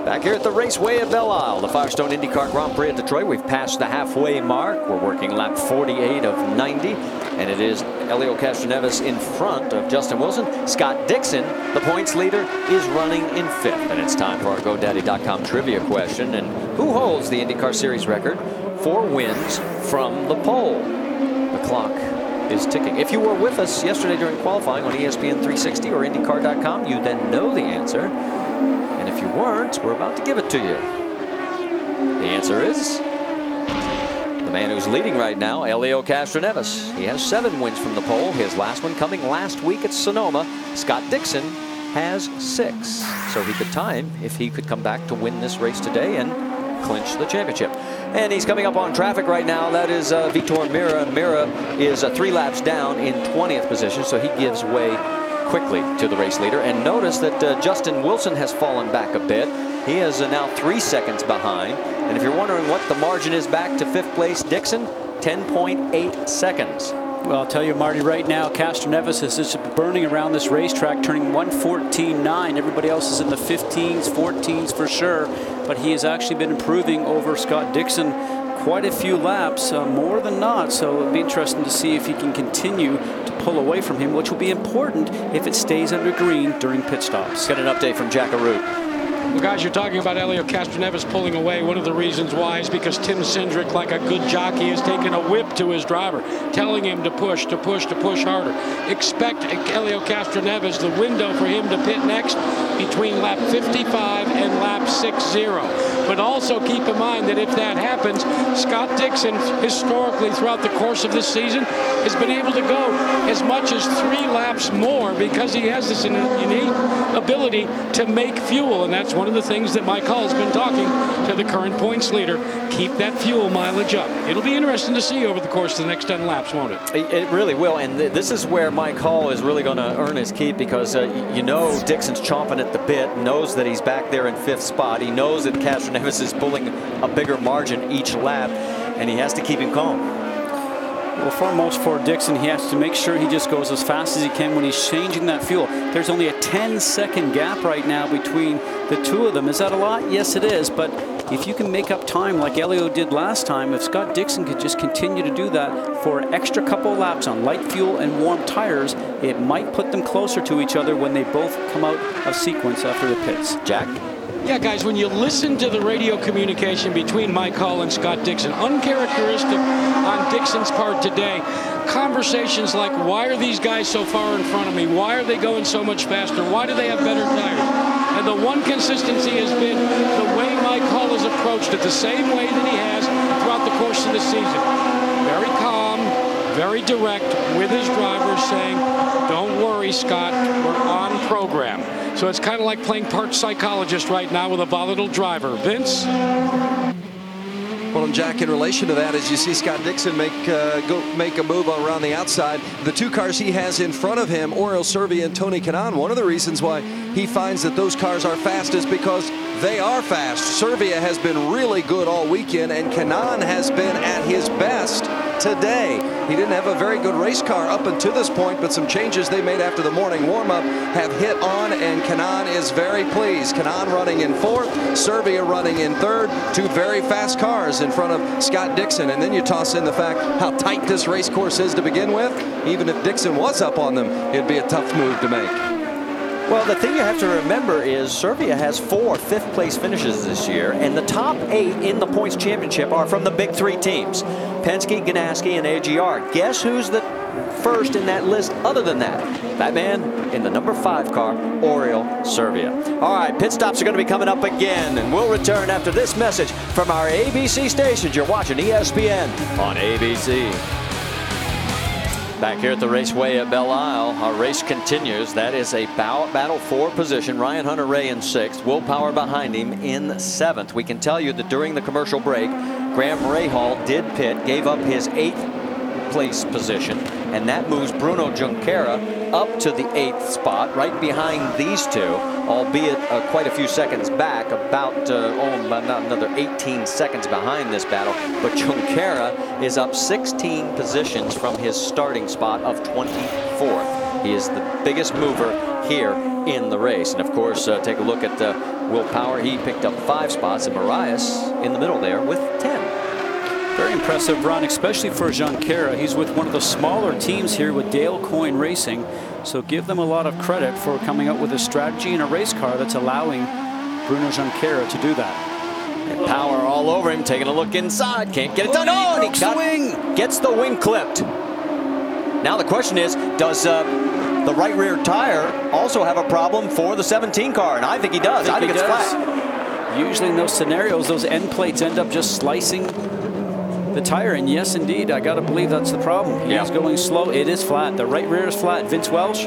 Back here at the raceway at Belle Isle, the Firestone IndyCar Grand Prix at Detroit. We've passed the halfway mark. We're working lap 48 of 90. And it is Elio Castroneves in front of Justin Wilson. Scott Dixon, the points leader, is running in 5th. And it's time for our GoDaddy.com trivia question. And who holds the IndyCar Series record for wins from the pole? The clock is ticking. If you were with us yesterday during qualifying on ESPN 360 or IndyCar.com, you then know the answer. And if you weren't, we're about to give it to you. The answer is the man who's leading right now, Elio Castroneves. He has 7 wins from the pole. His last one coming last week at Sonoma. Scott Dixon has 6. So he could time if he could come back to win this race today and clinch the championship. And he's coming up on traffic right now. That is Vitor Meira. Meira is 3 laps down in 20th position, so he gives way quickly to the race leader. And notice that Justin Wilson has fallen back a bit. He is now 3 seconds behind. And if you're wondering what the margin is back to 5th place, Dixon, 10.8 seconds. Well, I'll tell you, Marty, right now, Castroneves is just burning around this racetrack, turning 1:14.9. Everybody else is in the 15s, 14s for sure. But he has actually been improving over Scott Dixon quite a few laps, more than not. So it'll be interesting to see if he can continue to pull away from him, which will be important if it stays under green during pit stops. Get an update from Jack Arute. Well, guys, you're talking about Elio Castroneves pulling away. One of the reasons why is because Tim Cindric, like a good jockey, has taken a whip to his driver, telling him to push harder. Expect Elio Castroneves, the window for him to pit next between lap 55 and lap 60. But also keep in mind that if that happens, Scott Dixon, historically throughout the course of this season, has been able to go as much as 3 laps more because he has this unique ability to make fuel. And that's one of the things that Mike Hull has been talking to the current points leader. Keep that fuel mileage up. It'll be interesting to see over the course of the next 10 laps, won't it? It really will. And this is where Mike Hull is really going to earn his keep, because you know Dixon's chomping at the bit, knows that he's back there in 5th spot. He knows that Castroneves is pulling a bigger margin each lap, and he has to keep him calm. Well, foremost for Dixon, he has to make sure he just goes as fast as he can when he's changing that fuel. There's only a 10-second gap right now between the two of them. Is that a lot? Yes, it is. But if you can make up time like Elio did last time, if Scott Dixon could just continue to do that for an extra couple of laps on light fuel and warm tires, it might put them closer to each other when they both come out of sequence after the pits. Jack? Yeah, guys, when you listen to the radio communication between Mike Hull and Scott Dixon, uncharacteristic on Dixon's part today, conversations like, why are these guys so far in front of me? Why are they going so much faster? Why do they have better tires? And the one consistency has been the way Mike Hull has approached it, the same way that he has throughout the course of the season. Very calm, very direct with his drivers, saying, don't worry, Scott, we're on program. So it's kind of like playing part psychologist right now with a volatile driver. Vince? Well, and Jack, in relation to that, as you see Scott Dixon make a move around the outside, the 2 cars he has in front of him, Oriol Servia and Tony Kanaan, one of the reasons why he finds that those cars are fast is because they are fast. Servia has been really good all weekend, and Kanaan has been at his best today. He didn't have a very good race car up until this point, but some changes they made after the morning warm-up have hit on, and Kanaan is very pleased. Kanaan running in 4th, Servia running in 3rd, 2 very fast cars in front of Scott Dixon. And then you toss in the fact how tight this race course is to begin with. Even if Dixon was up on them, it'd be a tough move to make. Well, the thing you have to remember is Servia has 4 5th-place finishes this year, and the top 8 in the points championship are from the big 3 teams, Penske, Ganassi, and AGR. Guess who's the first in that list other than that? That man in the number 5 car, Oriol Servia. All right, pit stops are going to be coming up again, and we'll return after this message from our ABC stations. You're watching ESPN on ABC. Back here at the raceway at Belle Isle, our race continues. That is a battle for position. Ryan Hunter-Reay in 6th, Will Power behind him in 7th. We can tell you that during the commercial break, Graham Rahal did pit, gave up his 8th place position, and that moves Bruno Junqeira up to the 8th spot, right behind these 2, albeit quite a few seconds back, about another 18 seconds behind this battle. But Junqeira is up 16 positions from his starting spot of 24th. He is the biggest mover here in the race. And of course, take a look at Will Power. He picked up 5 spots, and Marias in the middle there with 10. Very impressive run, especially for Junqeira. He's with one of the smaller teams here with Dale Coyne Racing. So give them a lot of credit for coming up with a strategy in a race car that's allowing Bruno Junqeira to do that. And Power all over him, taking a look inside. Can't get it done. Oh, and he gets the wing clipped. Now the question is, does the right rear tire also have a problem for the 17 car? And I think he does. I think it's flat. Usually in those scenarios, those end plates end up just slicing the tire, and yes, indeed, I got to believe that's the problem. He's going slow. It is flat. The right rear is flat. Vince Welsh?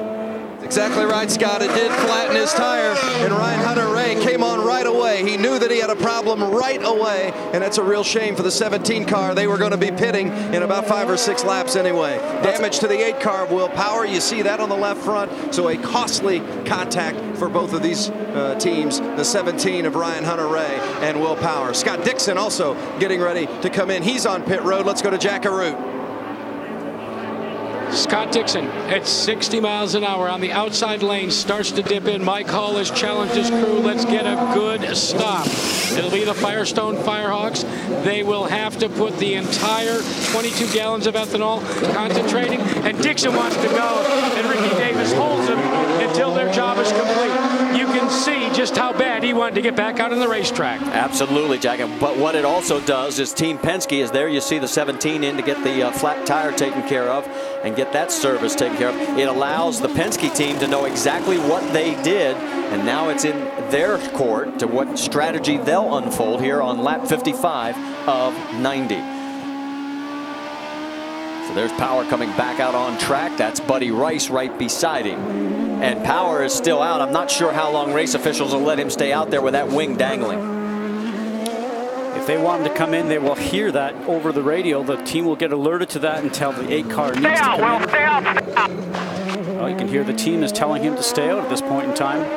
Exactly right, Scott. It did flatten his tire, and Ryan Hunter-Reay came on right away. He knew that he had a problem right away, and that's a real shame for the 17 car. They were going to be pitting in about 5 or 6 laps anyway. Damage to the 8 car of Will Power. You see that on the left front. So a costly contact for both of these teams, the 17 of Ryan Hunter-Reay and Will Power. Scott Dixon also getting ready to come in. He's on pit road. Let's go to Jack Arute. Scott Dixon at 60 miles an hour on the outside lane starts to dip in. Mike Hull has challenged his crew. Let's get a good stop. It'll be the Firestone Firehawks. They will have to put the entire 22 gallons of ethanol concentrating, and Dixon wants to go, and Ricky Davis holds him. until their job is complete. You can see just how bad he wanted to get back out on the racetrack. Absolutely, Jack. But what it also does is Team Penske is there. You see the 17 in to get the flat tire taken care of and get that service taken care of. It allows the Penske team to know exactly what they did, and now it's in their court to what strategy they'll unfold here on lap 55 of 90. So there's Power coming back out on track. That's Buddy Rice right beside him. And Power is still out. I'm not sure how long race officials will let him stay out there with that wing dangling. If they want him to come in, they will hear that over the radio. The team will get alerted to that and tell the 8 car needs to come in. Stay out. Well, you can hear the team is telling him to stay out at this point in time.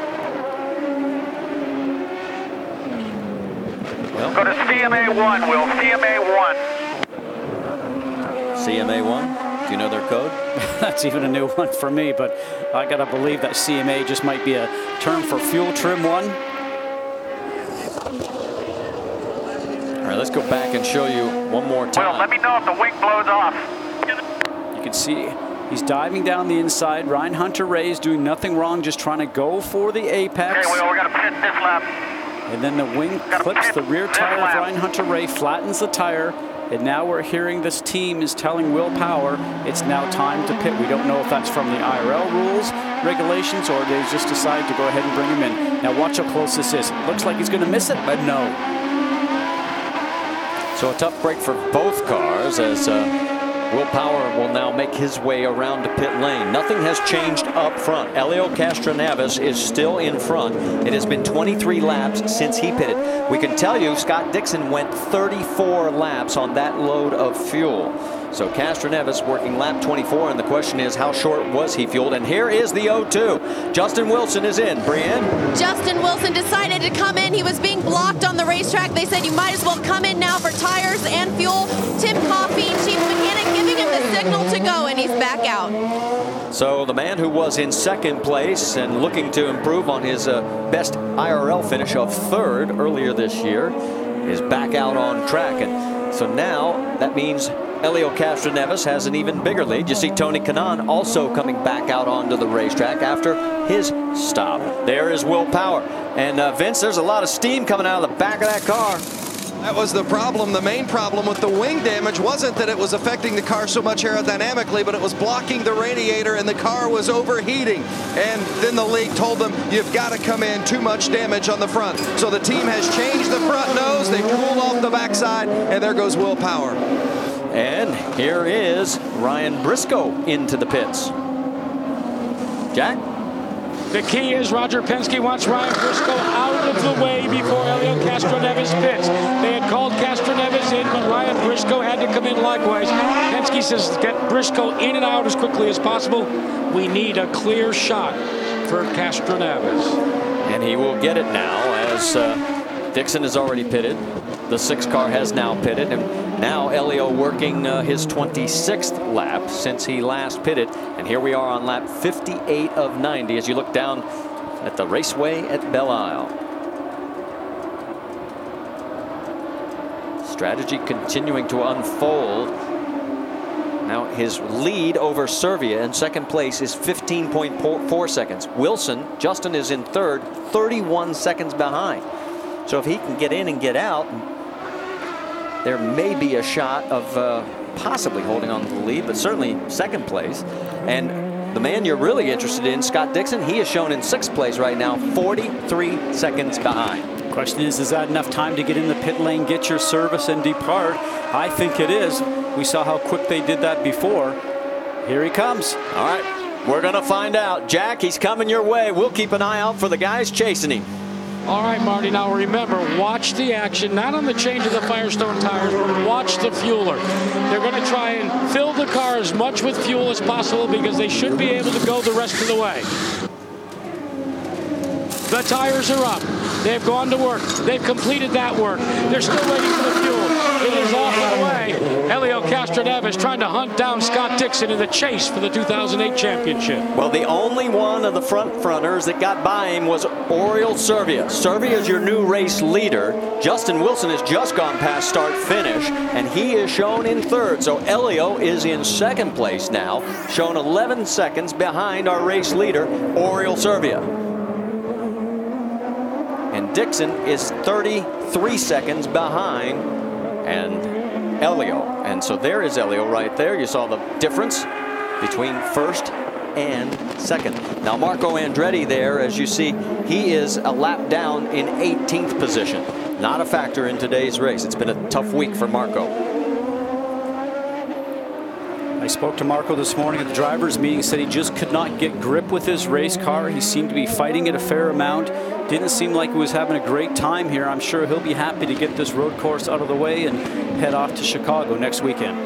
Well, go to CMA1, Will. CMA1. CMA1? Do you know their code? That's even a new one for me, but I gotta believe that CMA just might be a term for fuel trim one. All right, let's go back and show you one more time. Will, let me know if the wing blows off. You can see he's diving down the inside. Ryan Hunter-Reay is doing nothing wrong, just trying to go for the apex. Okay, Will, we're gonna pit this lap. And then the wing clips the rear tire of Ryan Hunter-Reay, flattens the tire. And now we're hearing this team is telling Will Power it's now time to pit. We don't know if that's from the IRL rules, regulations, or they just decide to go ahead and bring him in. Now watch how close this is. Looks like he's going to miss it, but no. So a tough break for both cars as Will Power will now make his way around to pit lane. Nothing has changed up front. Elio Castroneves is still in front. It has been 23 laps since he pitted. We can tell you Scott Dixon went 34 laps on that load of fuel. So Castroneves working lap 24, and the question is how short was he fueled? And here is the 0-2. Justin Wilson is in. Brienne? Justin Wilson decided to come in. He was being blocked on the racetrack. They said you might as well come in now for tires and fuel. Tim Coffey, chief mechanic, giving him the signal to go, and he's back out. So the man who was in second place and looking to improve on his best IRL finish of third earlier this year is back out on track. And so now that means Elio Castroneves has an even bigger lead. You see Tony Kanaan also coming back out onto the racetrack after his stop. There is Will Power. And Vince, there's a lot of steam coming out of the back of that car. That was the problem. The main problem with the wing damage wasn't that it was affecting the car so much aerodynamically, but it was blocking the radiator and the car was overheating. And then the league told them, you've got to come in, too much damage on the front. So the team has changed the front nose, they cooled off the backside, and there goes Will Power. And here is Ryan Briscoe into the pits. Jack? The key is Roger Penske wants Ryan Briscoe out of the way before Elio Castroneves pits. They had called Castroneves in, but Ryan Briscoe had to come in likewise. Penske says get Briscoe in and out as quickly as possible. We need a clear shot for Castroneves. And he will get it now as Dixon has already pitted. The 6 car has now pitted, and now Elio working his 26th lap since he last pitted. And here we are on lap 58 of 90 as you look down at the raceway at Belle Isle. Strategy continuing to unfold. Now his lead over Servia in second place is 15.4 seconds. Wilson, Justin is in third, 31 seconds behind. So if he can get in and get out, there may be a shot of possibly holding on to the lead, but certainly second place. And the man you're really interested in, Scott Dixon, he is shown in 6th place right now, 43 seconds behind. Question is that enough time to get in the pit lane, get your service, and depart? I think it is. We saw how quick they did that before. Here he comes. All right, we're going to find out. Jack, he's coming your way. We'll keep an eye out for the guys chasing him. All right, Marty, now remember, watch the action, not on the change of the Firestone tires, but watch the fueler. They're going to try and fill the car as much with fuel as possible because they should be able to go the rest of the way. The tires are up. They've gone to work. They've completed that work. They're still waiting for the fuel. It is off and away. Elio Castroneves trying to hunt down Scott Dixon in the chase for the 2008 championship. Well, the only one of the front-runners that got by him was Oriol Servia. Servia is your new race leader. Justin Wilson has just gone past start-finish, and he is shown in third. So Elio is in second place now, shown 11 seconds behind our race leader, Oriol Servia. And Dixon is 33 seconds behind and Elio. And so there is Elio right there. You saw the difference between first and second. Now Marco Andretti there, as you see, he is a lap down in 18th position. Not a factor in today's race. It's been a tough week for Marco. I spoke to Marco this morning at the drivers' meeting, said he just could not get grip with his race car. He seemed to be fighting it a fair amount. Didn't seem like he was having a great time here. I'm sure he'll be happy to get this road course out of the way and head off to Chicago next weekend.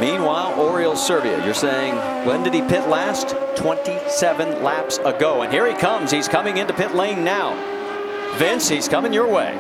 Meanwhile, Oriol Servia, you're saying, when did he pit last? 27 laps ago. And here he comes. He's coming into pit lane now. Vince, he's coming your way.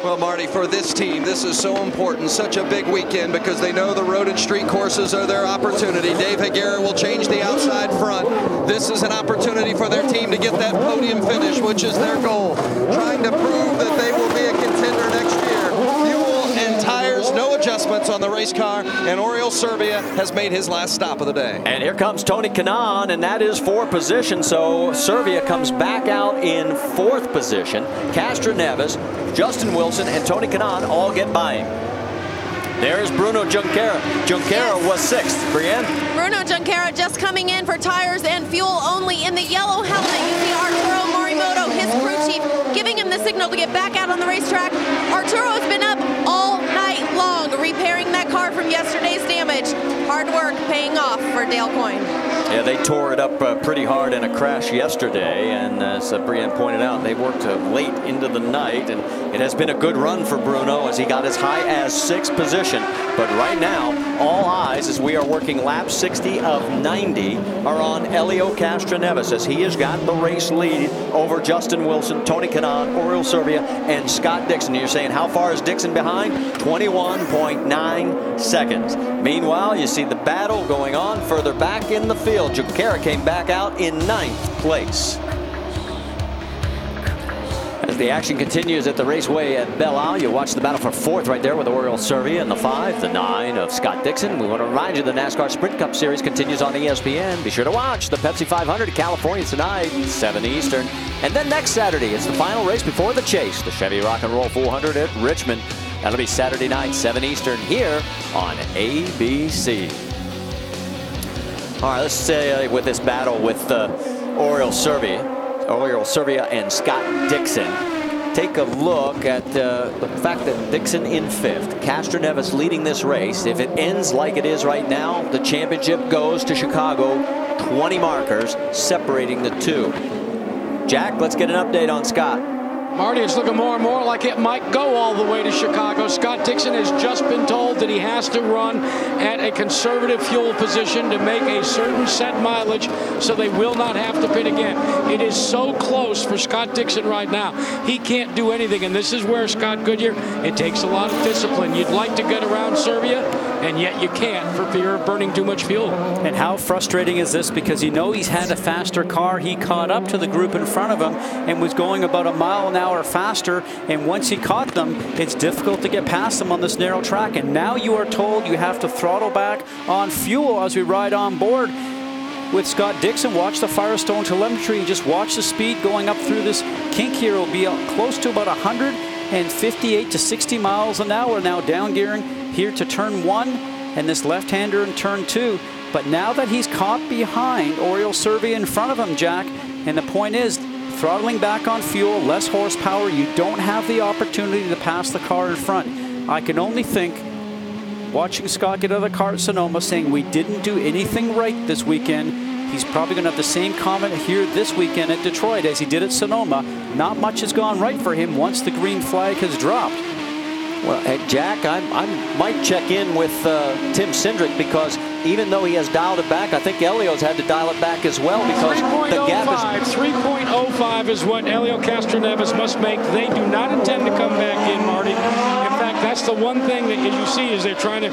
Well, Marty, for this team, this is so important, such a big weekend, because they know the road and street courses are their opportunity. Dave Higuera will change the outside front. This is an opportunity for their team to get that podium finish, which is their goal. Trying to prove that they will be a contender next year. Fuel and tires, no adjustments on the race car, and Oriol Servia has made his last stop of the day. And here comes Tony Kanaan, and that is for position. So Servia comes back out in fourth position. Castroneves, Justin Wilson, and Tony Kanaan all get by him. There's Bruno Junqeira. Junqeira was sixth. Brienne? Bruno Junqeira just coming in for tires and fuel only in the yellow helmet. You see Arturo Morimoto, his crew chief, giving him the signal to get back out on the racetrack. Arturo has been up all night long repairing that car from yesterday's damage. Hard work paying off for Dale Coyne. Yeah, they tore it up pretty hard in a crash yesterday, and as Brienne pointed out, they worked late into the night, and it has been a good run for Bruno as he got as high as sixth position. But right now, all eyes, as we are working lap 60 of 90, are on Elio Castroneves, as he has got the race lead over Justin Wilson, Tony Kanaan, Oriol Servia, and Scott Dixon. You're saying, how far is Dixon behind? 21.9 seconds. Meanwhile, you see the battle going on further back in the field. Junqeira came back out in 9th place. As the action continues at the raceway at Belle, you watch the battle for fourth right there with Oriol Servia and the 5, the 9 of Scott Dixon. We want to remind you the NASCAR Sprint Cup Series continues on ESPN. Be sure to watch the Pepsi 500 at California tonight, 7 Eastern. And then next Saturday, it's the final race before the chase, the Chevy Rock and Roll 400 at Richmond. That'll be Saturday night, 7 Eastern, here on ABC. All right, let's stay with this battle with Oriol Servia and Scott Dixon. Take a look at the fact that Dixon in fifth, Castroneves leading this race. If it ends like it is right now, the championship goes to Chicago. 20 markers separating the two. Jack, let's get an update on Scott. Marty, it's looking more and more like it might go all the way to Chicago. Scott Dixon has just been told that he has to run at a conservative fuel position to make a certain set mileage so they will not have to pit again. It is so close for Scott Dixon right now. He can't do anything, and this is where Scott Goodyear, it takes a lot of discipline. You'd like to get around Servia, and yet you can't for fear of burning too much fuel. And how frustrating is this? Because you know he's had a faster car. He caught up to the group in front of him and was going about a mile an hour faster, and once he caught them, it's difficult to get past them on this narrow track. And now you are told you have to throttle back on fuel as we ride on board with Scott Dixon. Watch the Firestone Telemetry and just watch the speed going up through this kink here. It will be close to about 158 to 60 miles an hour now, down gearing here to turn 1 and this left-hander in turn 2. But now that he's caught behind Oriol Servia in front of him, Jack, and the point is, throttling back on fuel, less horsepower, you don't have the opportunity to pass the car in front. I can only think, watching Scott get out of the car at Sonoma, saying we didn't do anything right this weekend. He's probably going to have the same comment here this weekend at Detroit as he did at Sonoma. Not much has gone right for him once the green flag has dropped. Well, hey, Jack, I might check in with Tim Cindric, because even though he has dialed it back, I think Elio's had to dial it back as well, because the gap is 3.05 is what Elio Castroneves must make. They do not intend to come back in, Marty. In fact, that's that's the one thing that you see is they're trying to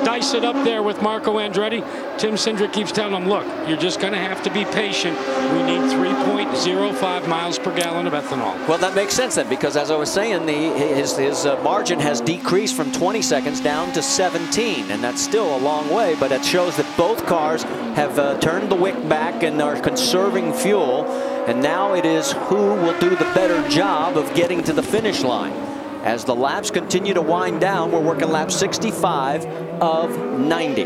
dice it up there with Marco Andretti. Tim Cindric keeps telling them, look, you're just going to have to be patient. We need 3.05 miles per gallon of ethanol. Well, that makes sense then, because as I was saying, his margin has decreased from 20 seconds down to 17, and that's still a long way, but it shows that both cars have turned the wick back and are conserving fuel, and now it is who will do the better job of getting to the finish line. As the laps continue to wind down, we're working lap 65 of 90.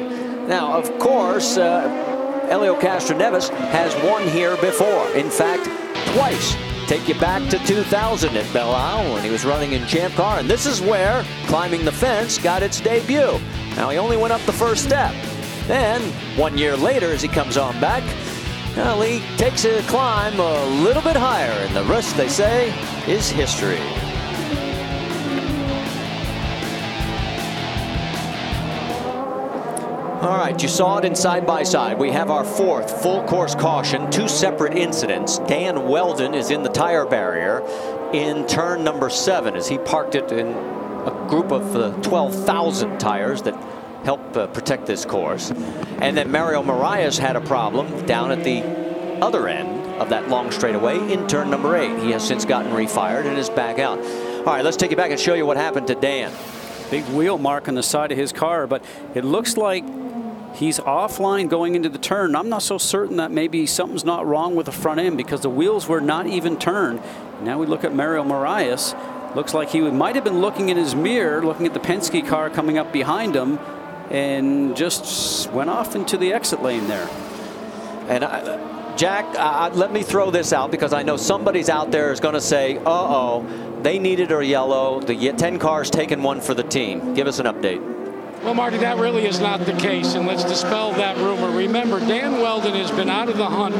Now, of course, Elio Castroneves has won here before. In fact, twice. Take you back to 2000 at Belle when he was running in Champ Car, and this is where Climbing the Fence got its debut. Now, he only went up the first step. Then, 1 year later, as he comes on back, well, he takes a climb a little bit higher, and the rest, they say, is history. All right, you saw it in side-by-side. We have our fourth full course caution, 2 separate incidents. Dan Weldon is in the tire barrier in turn number 7 as he parked it in a group of 12,000 tires that help protect this course. And then Mario Marias had a problem down at the other end of that long straightaway in turn number 8. He has since gotten refired and is back out. All right, let's take you back and show you what happened to Dan. Big wheel mark on the side of his car, but it looks like he's offline going into the turn. I'm not so certain that maybe something's not wrong with the front end because the wheels were not even turned. Now we look at Mario Marias. Looks like he might have been looking in his mirror, looking at the Penske car coming up behind him, and just went off into the exit lane there. And Jack, let me throw this out because I know somebody's out there is going to say, uh-oh, they needed a yellow. The 10 cars taking one for the team. Give us an update. Well, Marty, that really is not the case, and let's dispel that rumor. Remember, Dan Weldon has been out of the hunt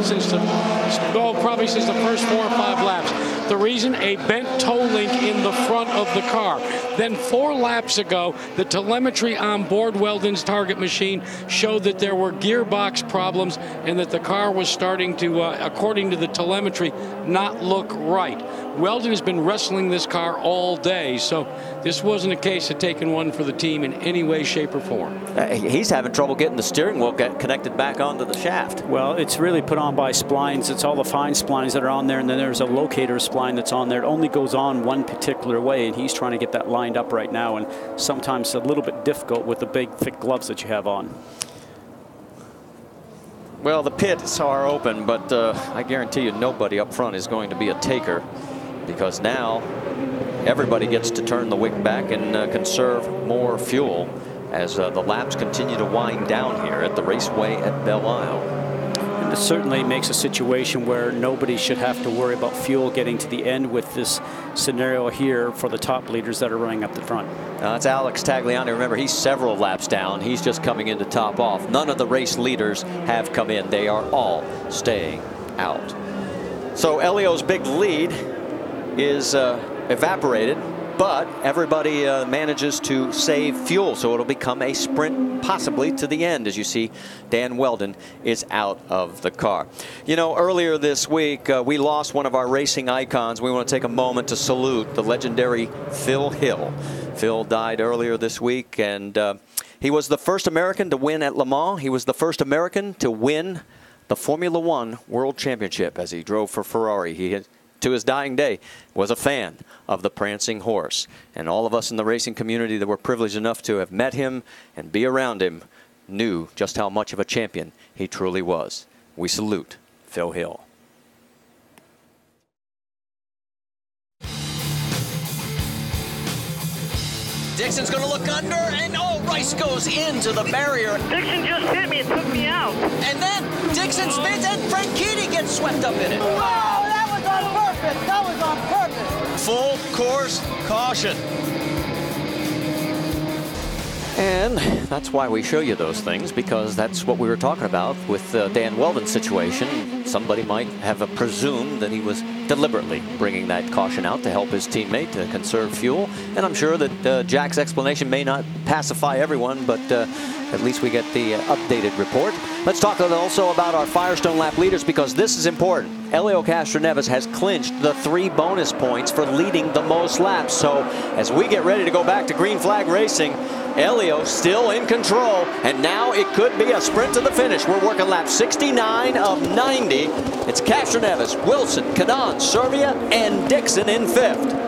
probably since the first 4 or 5 laps. The reason, a bent toe link in the front of the car. Then 4 laps ago, the telemetry on board Weldon's target machine showed that there were gearbox problems and that the car was starting to, according to the telemetry, not look right. Weldon has been wrestling this car all day, so this wasn't a case of taking one for the team in any way, shape, or form. He's having trouble getting the steering wheel connected back onto the shaft. Well, it's really put on by splines. It's all the fine splines that are on there, and then there's a locator spline that's on there. It only goes on one particular way, and he's trying to get that lined up right now, and sometimes a little bit difficult with the big, thick gloves that you have on. Well, the pits are open, but I guarantee you nobody up front is going to be a taker, because now everybody gets to turn the wick back and conserve more fuel as the laps continue to wind down here at the raceway at Belle Isle. And it certainly makes a situation where nobody should have to worry about fuel getting to the end with this scenario here for the top leaders that are running up the front. That's Alex Tagliani. Remember, he's several laps down. He's just coming in to top off. None of the race leaders have come in. They are all staying out. So Elio's big lead is evaporated, but everybody manages to save fuel, so it'll become a sprint possibly to the end. As you see, Dan Weldon is out of the car. You know, earlier this week we lost one of our racing icons. We want to take a moment to salute the legendary Phil Hill. Phil died earlier this week, and he was the first American to win at Le Mans. He was the first American to win the Formula One World Championship as he drove for Ferrari. He had, to his dying day, was a fan of the prancing horse. And all of us in the racing community that were privileged enough to have met him and be around him knew just how much of a champion he truly was. We salute Phil Hill. Dixon's going to look under, and oh, Rice goes into the barrier. Dixon just hit me and took me out. And then Dixon spins, and Franchitti gets swept up in it. Wow, that was on purpose. That was on purpose. Full course caution. And that's why we show you those things, because that's what we were talking about with Dan Weldon's situation. somebody might have presumed that he was deliberately bringing that caution out to help his teammate to conserve fuel. And I'm sure that Jack's explanation may not pacify everyone, but at least we get the updated report. Let's talk also about our Firestone Lap Leaders, because this is important. Elio Castroneves has clinched the 3 bonus points for leading the most laps. So as we get ready to go back to green flag racing, Elio still in control, and now it could be a sprint to the finish. We're working lap 69 of 90. It's Castroneves, Wilson, Canan, Servia, and Dixon in 5th.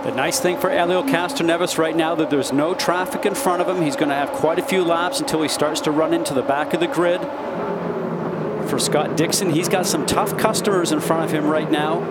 The nice thing for Elio Castroneves right now that there's no traffic in front of him. He's going to have quite a few laps until he starts to run into the back of the grid. For Scott Dixon, he's got some tough customers in front of him right now.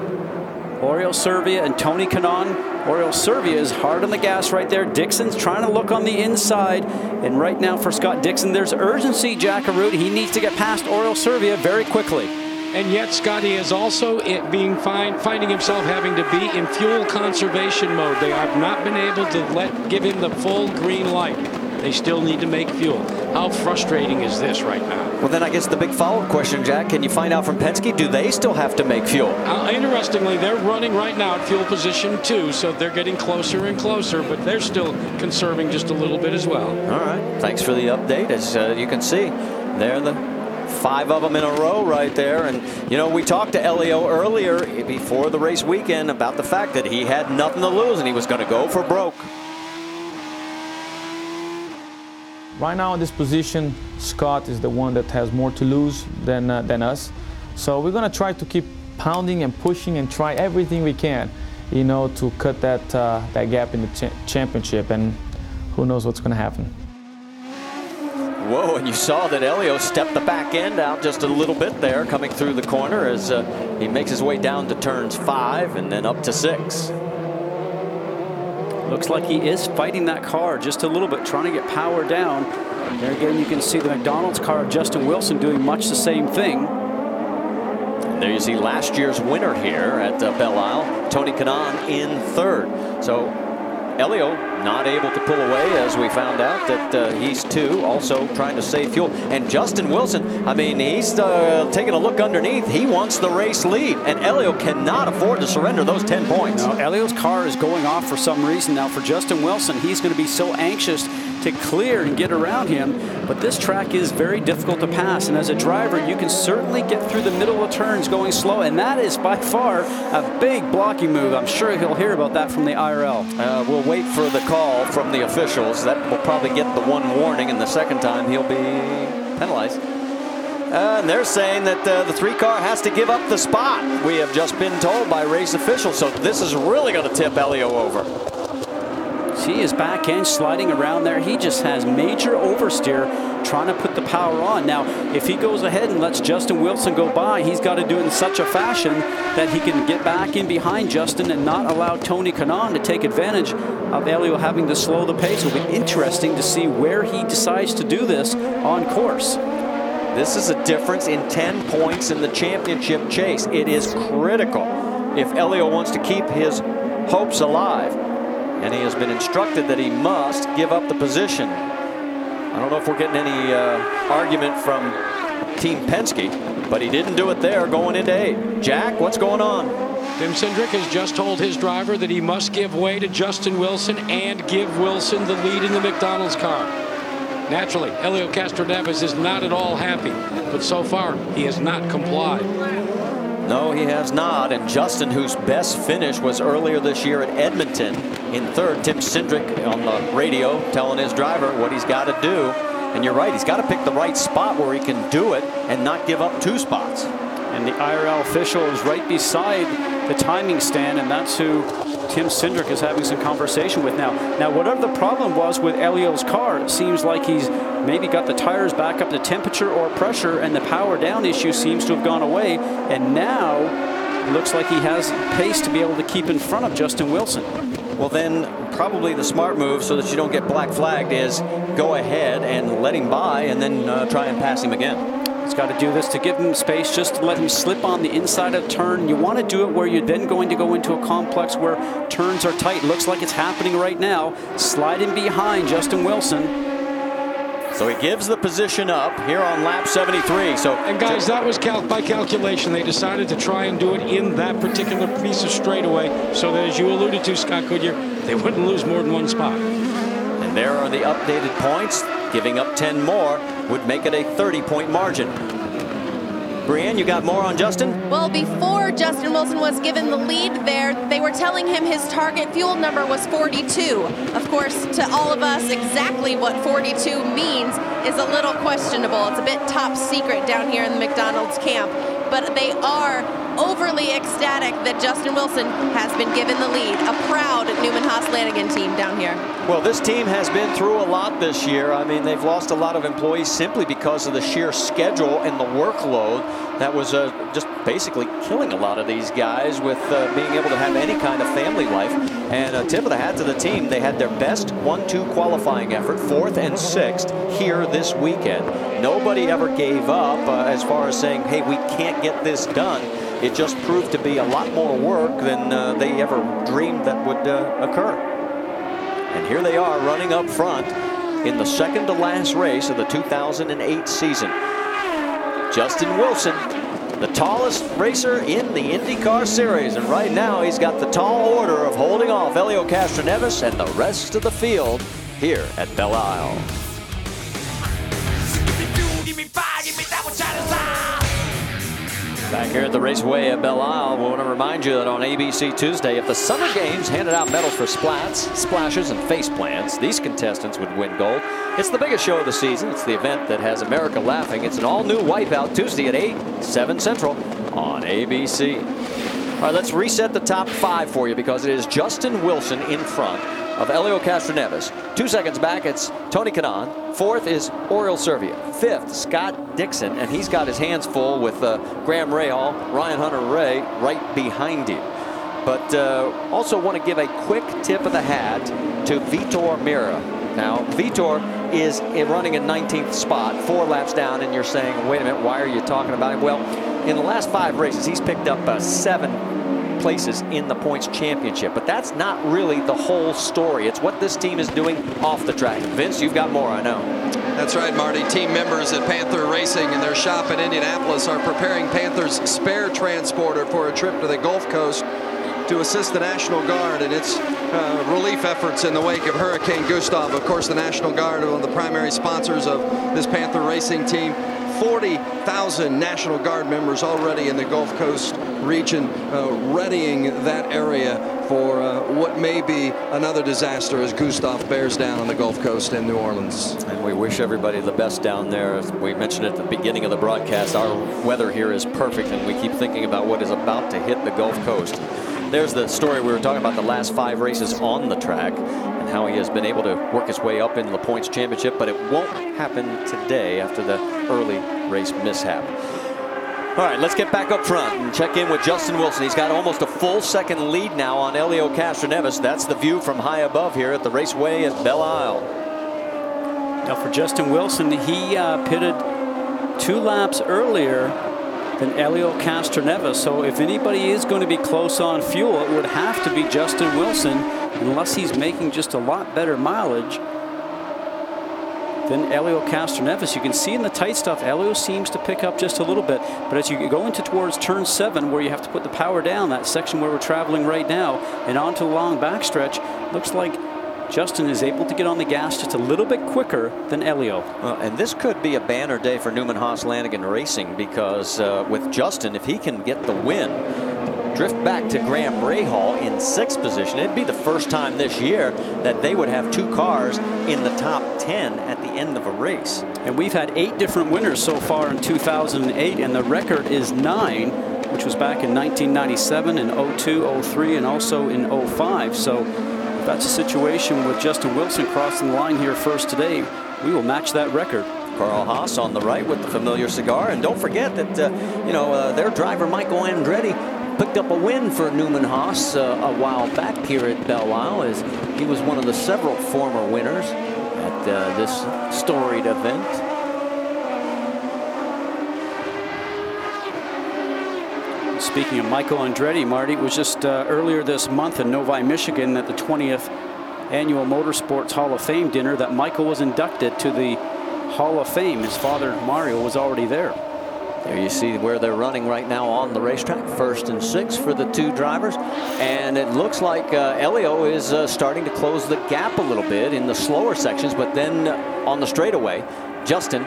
Oriol Servia and Tony Kanaan. Oriol Servia is hard on the gas right there. Dixon's trying to look on the inside. And right now for Scott Dixon, there's urgency, Jack Arute. He needs to get past Oriol Servia very quickly. And yet Scotty is also finding himself having to be in fuel conservation mode. They have not been able to give him the full green light. They still need to make fuel. How frustrating is this right now? Well, then I guess the big follow-up question, Jack, can you find out from Penske, do they still have to make fuel? Interestingly, they're running right now at fuel position 2, so they're getting closer and closer, but they're still conserving just a little bit as well. All right, thanks for the update. As you can see, they're the 5 of them in a row right there. And, you know, we talked to Elio earlier before the race weekend about the fact that he had nothing to lose and he was going to go for broke. Right now in this position, Scott is the one that has more to lose than us. So we're going to try to keep pounding and pushing and try everything we can, you know, to cut that gap in the championship. And who knows what's going to happen. Whoa, and you saw that Elio stepped the back end out just a little bit there, coming through the corner as he makes his way down to turns 5 and then up to 6. Looks like he is fighting that car just a little bit, trying to get power down. There again, you can see the McDonald's car of Justin Wilson doing much the same thing. And there you see last year's winner here at Belle Isle, Tony Kanaan in 3rd. So Elio not able to pull away, as we found out that he's 2, also trying to save fuel. And Justin Wilson, I mean, he's taking a look underneath. He wants the race lead, and Elio cannot afford to surrender those 10 points. No, Elio's car is going off for some reason. Now for Justin Wilson, he's going to be so anxious to clear and get around him, but this track is very difficult to pass, and as a driver you can certainly get through the middle of turns going slow, and that is by far a big blocking move. I'm sure he'll hear about that from the IRL. We'll wait for the call from the officials. That will probably get the 1 warning, and the second time he'll be penalized. And they're saying that the 3 car has to give up the spot, we have just been told by race officials, so this is really going to tip Elio over. He is back end sliding around there. He just has major oversteer trying to put the power on. Now, if he goes ahead and lets Justin Wilson go by, he's got to do it in such a fashion that he can get back in behind Justin and not allow Tony Kanaan to take advantage of Elio having to slow the pace. It'll be interesting to see where he decides to do this on course. This is a difference in 10 points in the championship chase. It is critical if Elio wants to keep his hopes alive. And he has been instructed that he must give up the position. I don't know if we're getting any argument from Team Penske, but he didn't do it there going into 8. Jack, what's going on? Tim Cindric has just told his driver that he must give way to Justin Wilson and give Wilson the lead in the McDonald's car. Naturally, Elio Castroneves is not at all happy, but so far he has not complied. No, he has not. And Justin, whose best finish was earlier this year at Edmonton in 3rd, Tim Cindric on the radio telling his driver what he's got to do. And you're right, he's got to pick the right spot where he can do it and not give up 2 spots. And the IRL official is right beside the timing stand, and that's who Tim Cindric is having some conversation with now. Now, whatever the problem was with Elio's car, it seems like he's maybe got the tires back up to temperature or pressure, and the power down issue seems to have gone away. And now it looks like he has pace to be able to keep in front of Justin Wilson. Well, then probably the smart move, so that you don't get black flagged, is go ahead and let him by and then try and pass him again. He's got to do this to give him space, just to let him slip on the inside of the turn. You want to do it where you're then going to go into a complex where turns are tight. Looks like it's happening right now. Slide in behind Justin Wilson. So he gives the position up here on lap 73. So, and guys, that was by calculation. They decided to try and do it in that particular piece of straightaway so that, as you alluded to, Scott Goodyear, they wouldn't lose more than one spot. And there are the updated points. Giving up 10 more would make it a 30-point margin. Brienne, you got more on Justin? Well, before Justin Wilson was given the lead there, they were telling him his target fuel number was 42. Of course, to all of us, exactly what 42 means is a little questionable. It's a bit top secret down here in the McDonald's camp. But they are overly ecstatic that Justin Wilson has been given the lead. A proud Newman-Haas-Lanigan team down here. Well, this team has been through a lot this year. I mean, they've lost a lot of employees simply because of the sheer schedule and the workload that was just basically killing a lot of these guys with being able to have any kind of family life. And a tip of the hat to the team. They had their best 1-2 qualifying effort, 4th and 6th, here this weekend. Nobody ever gave up as far as saying, hey, we can't get this done. It just proved to be a lot more work than they ever dreamed that would occur. And here they are running up front in the second to last race of the 2008 season. Justin Wilson, the tallest racer in the IndyCar series. And right now he's got the tall order of holding off Elio Castroneves and the rest of the field here at Belle Isle. Back here at the Raceway at Belle Isle, we want to remind you that on ABC Tuesday, if the Summer Games handed out medals for splats, splashes, and face plants, these contestants would win gold. It's the biggest show of the season. It's the event that has America laughing. It's an all-new Wipeout Tuesday at 8, 7 Central on ABC. All right, let's reset the top 5 for you because it is Justin Wilson in front of Elio Castroneves. 2 seconds back, it's Tony Kanaan. 4th is Oriol Servia. 5th, Scott Dixon, and he's got his hands full with Graham Rahal, Ryan Hunter-Reay right behind him. But also want to give a quick tip of the hat to Vitor Meira. Now, Vitor is running in 19th spot, 4 laps down, and you're saying, wait a minute, why are you talking about him? Well, in the last 5 races, he's picked up 7 places in the points championship, but that's not really the whole story. It's what this team is doing off the track. Vince, you've got more, I know. That's right, Marty. Team members at Panther Racing and their shop in Indianapolis are preparing Panther's spare transporter for a trip to the Gulf Coast to assist the National Guard in its relief efforts in the wake of Hurricane Gustav. Of course, the National Guard are one of the primary sponsors of this Panther Racing team. 40,000 National Guard members already in the Gulf Coast region, readying that area for what may be another disaster as Gustav bears down on the Gulf Coast in New Orleans. And we wish everybody the best down there. As we mentioned at the beginning of the broadcast, our weather here is perfect, and we keep thinking about what is about to hit the Gulf Coast. There's the story we were talking about, the last 5 races on the track and how he has been able to work his way up into the points championship, but it won't happen today after the early race mishap. All right, let's get back up front and check in with Justin Wilson. He's got almost a full second lead now on Elio Castroneves. That's the view from high above here at the Raceway at Belle Isle. Now for Justin Wilson, he pitted 2 laps earlier than Elio Castroneves. So if anybody is going to be close on fuel, it would have to be Justin Wilson, unless he's making just a lot better mileage than Elio Castroneves. You can see in the tight stuff, Elio seems to pick up just a little bit. But as you go into towards turn 7, where you have to put the power down, that section where we're traveling right now, and onto a long backstretch, looks like Justin is able to get on the gas just a little bit quicker than Elio. And this could be a banner day for Newman-Haas-Lanigan Racing, because with Justin, if he can get the win, drift back to Graham Rahal in 6th position, it'd be the first time this year that they would have 2 cars in the top 10 at the end of a race. And we've had 8 different winners so far in 2008, and the record is 9, which was back in 1997, in 02, 03, and also in 05. So that's a situation with Justin Wilson crossing the line here first today. We will match that record. Carl Haas on the right with the familiar cigar. And don't forget that, their driver, Michael Andretti, picked up a win for Newman Haas a while back here at Belle Isle, as he was one of the several former winners at this storied event. Speaking of Michael Andretti, Marty, it was just earlier this month in Novi, Michigan at the 20th Annual Motorsports Hall of Fame dinner that Michael was inducted to the Hall of Fame. His father, Mario, was already there. There you see where they're running right now on the racetrack. 1st and 6 for the 2 drivers. And it looks like Elio is starting to close the gap a little bit in the slower sections. But then on the straightaway, Justin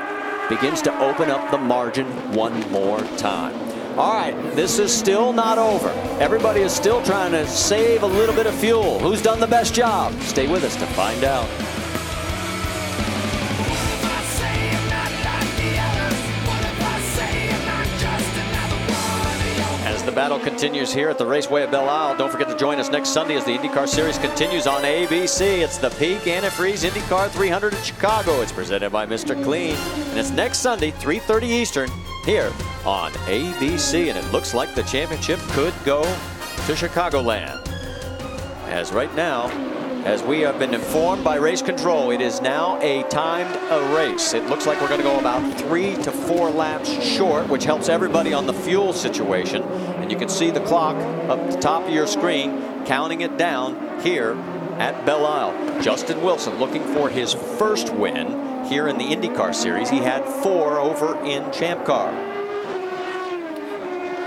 begins to open up the margin one more time. All right, this is still not over. Everybody is still trying to save a little bit of fuel. Who's done the best job? Stay with us to find out. The battle continues here at the Raceway at Belle Isle. Don't forget to join us next Sunday as the IndyCar Series continues on ABC. It's the Peak Antifreeze IndyCar 300 in Chicago. It's presented by Mr. Clean. And it's next Sunday, 3:30 Eastern, here on ABC. And it looks like the championship could go to Chicagoland. As right now, as we have been informed by race control, it is now a timed race. It looks like we're going to go about 3 to 4 laps short, which helps everybody on the fuel situation. And you can see the clock up the top of your screen counting it down here at Belle Isle. Justin Wilson looking for his first win here in the IndyCar Series. He had 4 over in Champ Car.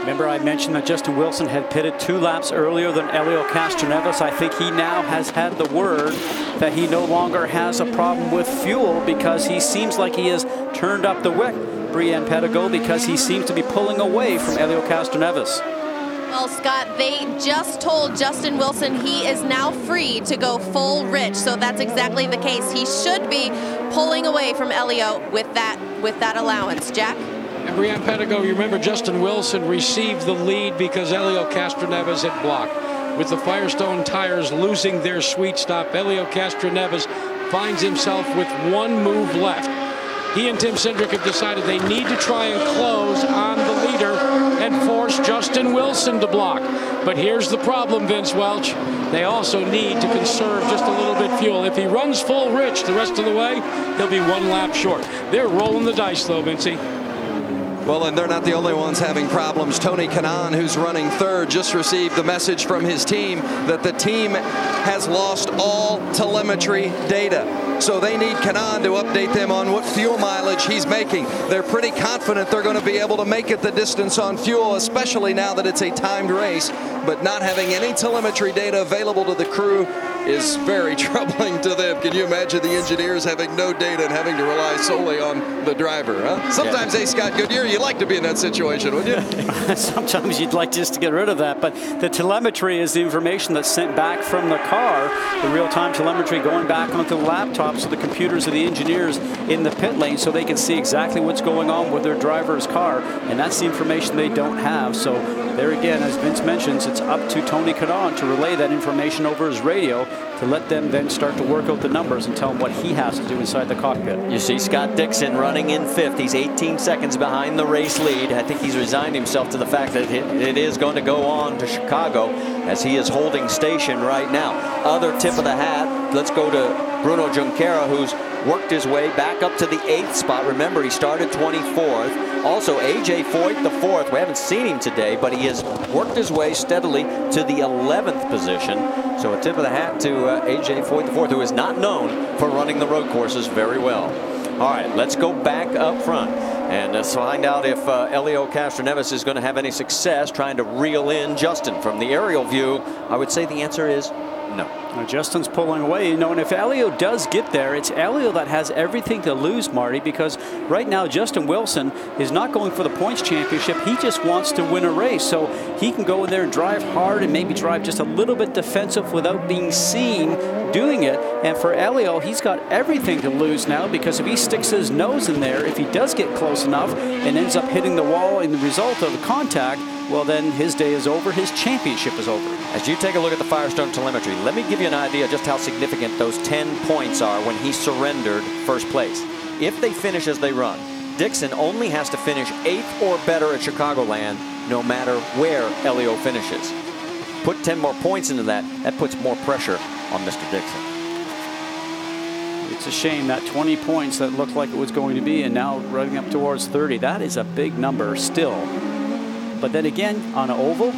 Remember I mentioned that Justin Wilson had pitted 2 laps earlier than Elio Castroneves. I think he now has had the word that he no longer has a problem with fuel because he seems like he has turned up the wick, Brian Pedigo, because he seems to be pulling away from Elio Castroneves. Well, Scott, they just told Justin Wilson he is now free to go full rich, so that's exactly the case. He should be pulling away from Elio with that allowance. Jack? And Brian Pedigo, you remember Justin Wilson received the lead because Elio Castroneves had blocked. With the Firestone tires losing their sweet stop, Elio Castroneves finds himself with 1 move left. He and Tim Cindric have decided they need to try and close on the leader and force Justin Wilson to block. But here's the problem, Vince Welch. They also need to conserve just a little bit fuel. If he runs full rich the rest of the way, he'll be 1 lap short. They're rolling the dice, though, Vincey. Well, and they're not the only ones having problems. Tony Kanaan, who's running 3rd, just received the message from his team that the team has lost all telemetry data. So they need Kanaan to update them on what fuel mileage he's making. They're pretty confident they're going to be able to make it the distance on fuel, especially now that it's a timed race. But not having any telemetry data available to the crew is very troubling to them. Can you imagine the engineers having no data and having to rely solely on the driver? Huh? Sometimes, hey, Scott Goodyear, you'd like to be in that situation, wouldn't you? Sometimes you'd like just to get rid of that. But the telemetry is the information that's sent back from the car, the real-time telemetry going back onto the laptops of the computers of the engineers in the pit lane so they can see exactly what's going on with their driver's car. And that's the information they don't have. So there again, as Vince mentions, it's up to Tony Kanaan to relay that information over his radio to let them then start to work out the numbers and tell him what he has to do inside the cockpit. You see Scott Dixon running in 5th. He's 18 seconds behind the race lead. I think he's resigned himself to the fact that it is going to go on to Chicago as he is holding station right now. Other tip of the hat, let's go to Bruno Junqeira, who's worked his way back up to the 8th spot. Remember, he started 24th. Also, A.J. Foyt, the 4th. We haven't seen him today, but he has worked his way steadily to the 11th position. So a tip of the hat to A.J. Foyt, the 4th, who is not known for running the road courses very well. All right, let's go back up front and find out if Elio Castroneves is going to have any success trying to reel in Justin. From the aerial view, I would say the answer is no. Now Justin's pulling away, and if Elio does get there, it's Elio that has everything to lose, Marty, because right now Justin Wilson is not going for the points championship. He just wants to win a race, so he can go in there and drive hard and maybe drive just a little bit defensive without being seen doing it. And for Elio, he's got everything to lose now, because if he sticks his nose in there, if he does get close enough and ends up hitting the wall in the result of the contact, well, then his day is over. His championship is over. As you take a look at the Firestone telemetry, let me give you an idea just how significant those 10 points are when he surrendered first place. If they finish as they run, Dixon only has to finish 8th or better at Chicagoland, no matter where Elio finishes. Put 10 more points into that, that puts more pressure on Mr. Dixon. It's a shame that 20 points that looked like it was going to be, and now running up towards 30. That is a big number still. But then again, on an oval,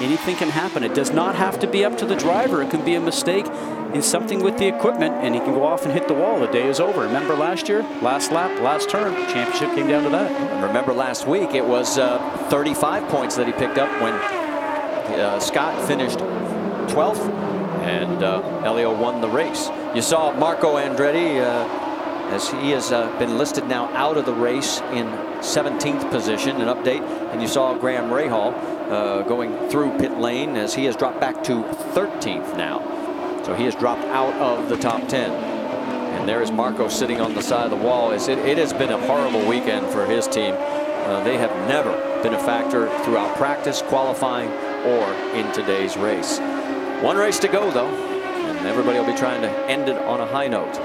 anything can happen. It does not have to be up to the driver. It can be a mistake in something with the equipment, and he can go off and hit the wall. The day is over. Remember last year? Last lap, last turn, championship came down to that. And remember last week, it was 35 points that he picked up when Scott finished 12th, and Elio won the race. You saw Marco Andretti, as he has been listed now out of the race in 17th position, an update. And you saw Graham Rahal going through pit lane as he has dropped back to 13th now. So he has dropped out of the top 10. And there is Marco sitting on the side of the wall. It has been a horrible weekend for his team. They have never been a factor throughout practice, qualifying, or in today's race. One race to go, though, and everybody will be trying to end it on a high note.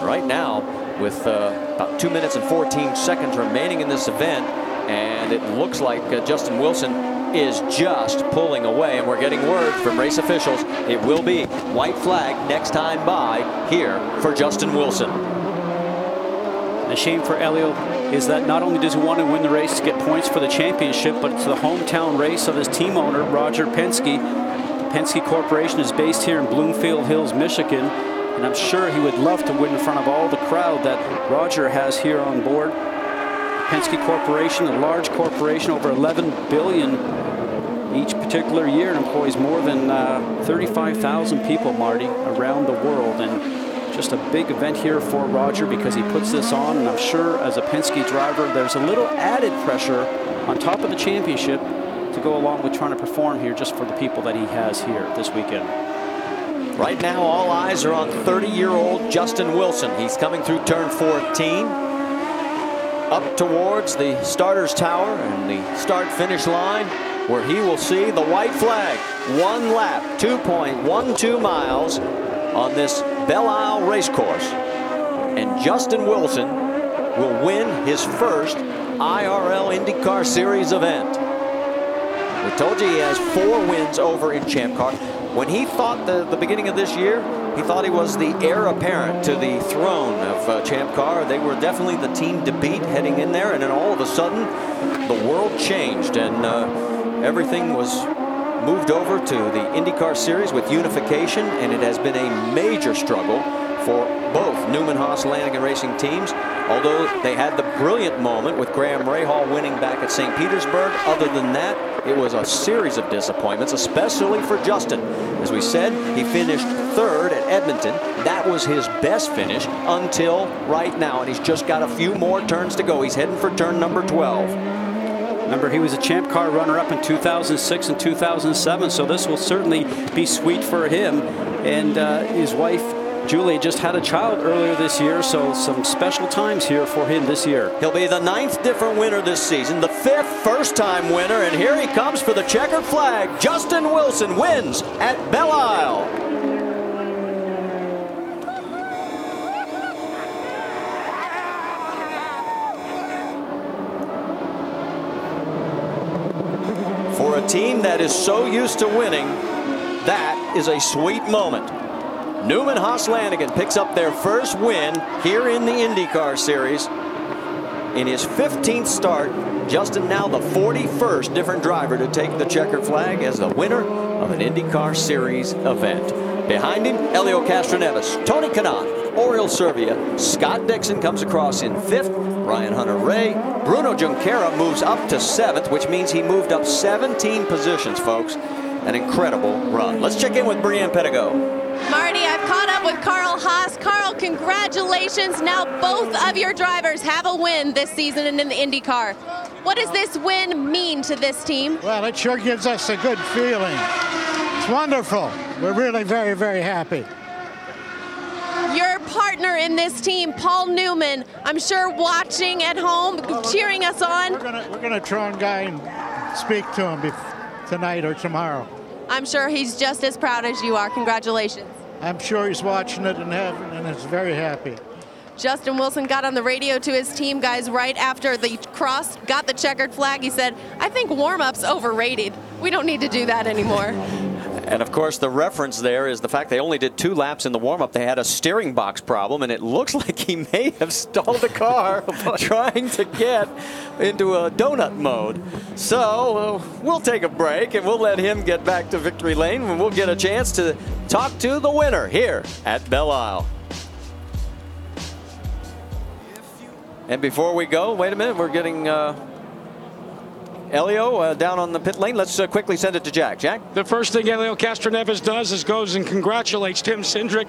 Right now, with about 2 minutes and 14 seconds remaining in this event, and it looks like Justin Wilson is just pulling away, and we're getting word from race officials it will be white flag next time by here for Justin Wilson. The shame for Elio is that not only does he want to win the race to get points for the championship, but it's the hometown race of his team owner, Roger Penske. The Penske Corporation is based here in Bloomfield Hills, Michigan, and I'm sure he would love to win in front of all the crowd that Roger has here on board. Penske Corporation, a large corporation, over $11 billion each particular year, and employs more than 35,000 people, Marty, around the world. And just a big event here for Roger because he puts this on, and I'm sure as a Penske driver, there's a little added pressure on top of the championship to go along with trying to perform here just for the people that he has here this weekend. Right now, all eyes are on 30-year-old Justin Wilson. He's coming through turn 14. Up towards the starter's tower and the start-finish line, where he will see the white flag. One lap, 2.12 miles on this Belle Isle racecourse. And Justin Wilson will win his first IRL IndyCar Series event. We told you he has 4 wins over in Champ Car. When he thought the beginning of this year, he thought he was the heir apparent to the throne of Champ Car. They were definitely the team to beat heading in there, and then all of a sudden, the world changed, and everything was moved over to the IndyCar Series with unification, and it has been a major struggle for both Newman Haas Lanigan Racing teams. Although they had the brilliant moment with Graham Rahal winning back at St. Petersburg, other than that, it was a series of disappointments, especially for Justin. As we said, he finished 3rd at Edmonton. That was his best finish until right now, and he's just got a few more turns to go. He's heading for turn number 12. Remember, he was a Champ Car runner-up in 2006 and 2007, so this will certainly be sweet for him. And his wife, Julie, just had a child earlier this year, so some special times here for him this year. He'll be the 9th different winner this season, the 5th first-time winner, and here he comes for the checkered flag. Justin Wilson wins at Belle Isle. For a team that is so used to winning, that is a sweet moment. Newman Haas Lanigan picks up their first win here in the IndyCar Series. In his 15th start, Justin now the 41st different driver to take the checkered flag as the winner of an IndyCar Series event. Behind him, Elio Castroneves, Tony Kanaan, Oriol Servia, Scott Dixon comes across in 5th, Ryan Hunter-Reay, Bruno Junqeira moves up to 7th, which means he moved up 17 positions, folks. An incredible run. Let's check in with Brianne Pettigo. Marty, I've caught up with Carl Haas. Carl, congratulations. Now both of your drivers have a win this season in the IndyCar. What does this win mean to this team? Well, it sure gives us a good feeling. It's wonderful. We're really very, very happy. Your partner in this team, Paul Newman, I'm sure watching at home, cheering us on. We're gonna try and guy and speak to him tonight or tomorrow. I'm sure he's just as proud as you are. Congratulations. I'm sure he's watching it and is very happy. Justin Wilson got on the radio to his team guys right after the cross, got the checkered flag. He said, I think warm-up's overrated. We don't need to do that anymore. And of course, the reference there is the fact they only did 2 laps in the warm-up. They had a steering box problem, and it looks like he may have stalled the car trying to get into a donut mode. So we'll take a break, and we'll let him get back to victory lane, and we'll get a chance to talk to the winner here at Belle Isle. And before we go, wait a minute, we're getting Elio down on the pit lane. Let's quickly send it to Jack. Jack? The first thing Elio Castroneves does is goes and congratulates Tim Cindric,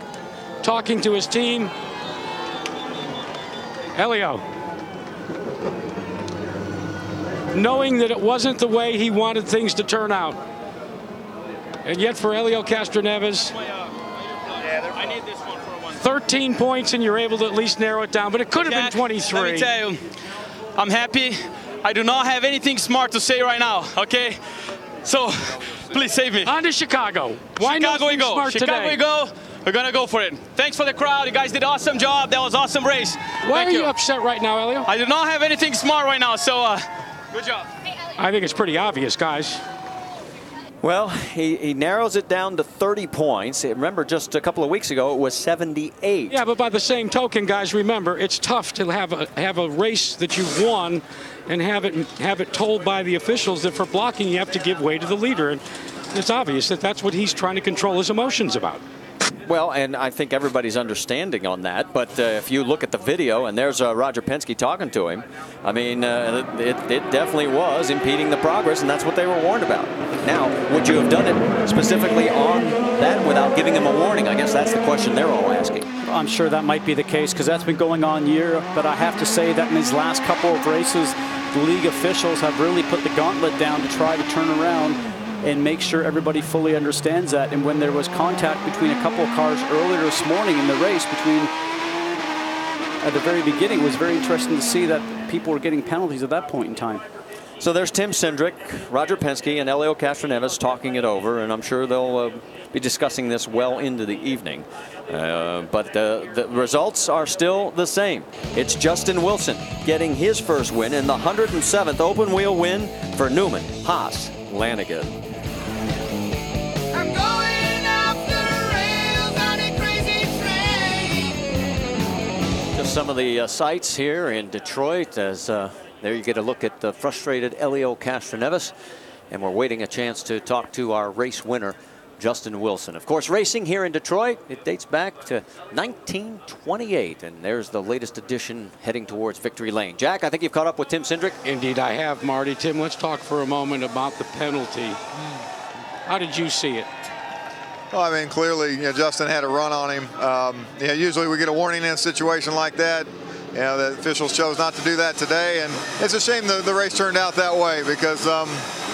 talking to his team. Elio, knowing that it wasn't the way he wanted things to turn out. And yet for Elio Castroneves, 13 points and you're able to at least narrow it down, but it could have been 23. Let me tell you, I'm happy. I do not have anything smart to say right now, okay? So, please save me. On to Chicago. Why Chicago we go. Smart Chicago today? we go. We're going to go for it. Thanks for the crowd. You guys did an awesome job. That was an awesome race. Why are you upset right now, Elio? I do not have anything smart right now, so good job. I think it's pretty obvious, guys. Well, he narrows it down to 30 points. Remember, just a couple of weeks ago, it was 78. Yeah, but by the same token, guys, remember, it's tough to have a race that you've won and have it told by the officials that for blocking you have to give way to the leader. And it's obvious that that's what he's trying to control his emotions about. Well, and I think everybody's understanding on that. But if you look at the video, and there's Roger Penske talking to him, I mean, it definitely was impeding the progress, and that's what they were warned about. Now, would you have done it specifically on that without giving him a warning? I guess that's the question they're all asking. I'm sure that might be the case because that's been going on year. But I have to say that in these last couple of races, the league officials have really put the gauntlet down to try to turn around and make sure everybody fully understands that. And when there was contact between a couple of cars earlier this morning in the race, at the very beginning, it was very interesting to see that people were getting penalties at that point in time. So there's Tim Cindric, Roger Penske, and Elio Castroneves talking it over, and I'm sure they'll be discussing this well into the evening. But the results are still the same. It's Justin Wilson getting his first win in the 107th open wheel win for Newman, Haas, Lanigan. I'm going off the rails on a crazy train. Just some of the sights here in Detroit as there you get a look at the frustrated Elio Castroneves, and we're waiting a chance to talk to our race winner, Justin Wilson. Of course, racing here in Detroit, it dates back to 1928, and there's the latest edition heading towards victory lane. Jack, I think you've caught up with Tim Cindric. Indeed, I have, Marty. Tim, let's talk for a moment about the penalty. How did you see it? Well, I mean, clearly, Justin had a run on him. Usually we get a warning in a situation like that. The officials chose not to do that today, and it's a shame the race turned out that way because,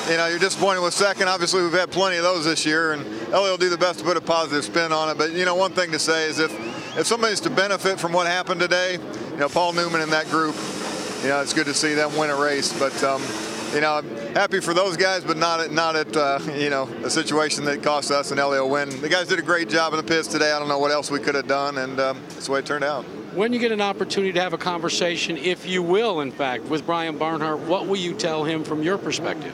you're disappointed with second. Obviously, we've had plenty of those this year, and Elio will do the best to put a positive spin on it. But, one thing to say is if somebody's to benefit from what happened today, Paul Newman and that group, it's good to see them win a race. But, I'm happy for those guys, but not at a situation that cost us an Elio win. The guys did a great job in the pits today. I don't know what else we could have done, and that's the way it turned out. When you get an opportunity to have a conversation, if you will, in fact, with Brian Barnhart, what will you tell him from your perspective?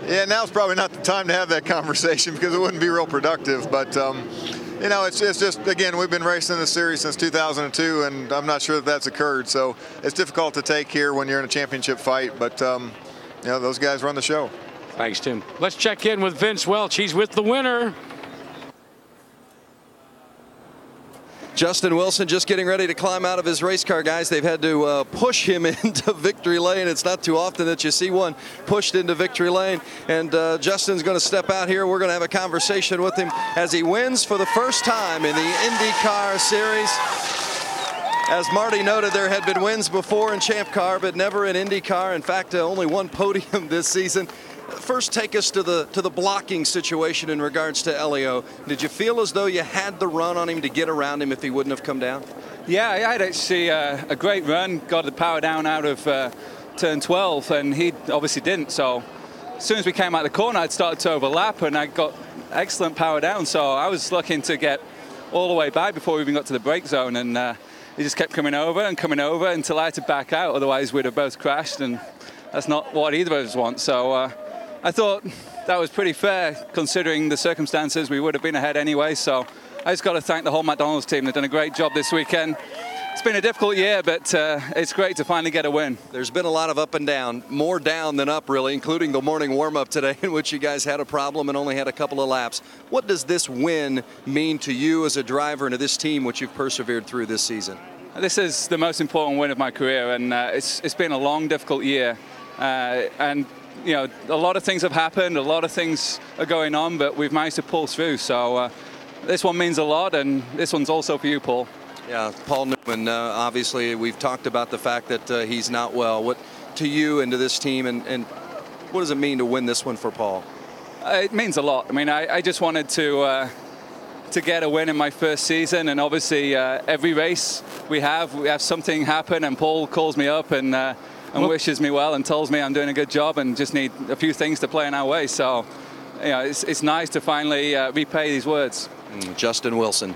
Yeah, now's probably not the time to have that conversation because it wouldn't be real productive. But, it's just, again, we've been racing this series since 2002, and I'm not sure that's occurred. So it's difficult to take here when you're in a championship fight. But, those guys run the show. Thanks, Tim. Let's check in with Vince Welch. He's with the winner. Justin Wilson just getting ready to climb out of his race car, guys. They've had to push him into victory lane. It's not too often that you see one pushed into victory lane. And Justin's going to step out here. We're going to have a conversation with him as he wins for the first time in the IndyCar series. As Marty noted, there had been wins before in Champ Car, but never in IndyCar. In fact, only one podium this season. First, take us to the blocking situation in regards to Elio. Did you feel as though you had the run on him to get around him if he wouldn't have come down? Yeah, I had actually a great run, got the power down out of turn 12, and he obviously didn't. So as soon as we came out of the corner, I'd started to overlap, and I got excellent power down. So I was looking to get all the way back before we even got to the brake zone, and he just kept coming over until I had to back out. Otherwise, we'd have both crashed, and that's not what either of us want. So I thought that was pretty fair considering the circumstances. We would have been ahead anyway, so I just got to thank the whole McDonald's team. They've done a great job this weekend. It's been a difficult year, but it's great to finally get a win. There's been a lot of up and down, more down than up really, including the morning warm-up today in which you guys had a problem and only had a couple of laps. What does this win mean to you as a driver and to this team, which you've persevered through this season? This is the most important win of my career, and it's been a long, difficult year. And you know, a lot of things have happened, a lot of things are going on, but we've managed to pull through. So this one means a lot, and this one's also for you, Paul. Yeah, Paul Newman, obviously we've talked about the fact that he's not well. What to you and to this team, and what does it mean to win this one for Paul? It means a lot. I mean, I just wanted to get a win in my first season, and obviously every race we have something happen, and Paul calls me up and wishes me well and tells me I'm doing a good job and just need a few things to play in our way. So, you know, it's nice to finally repay these words. Justin Wilson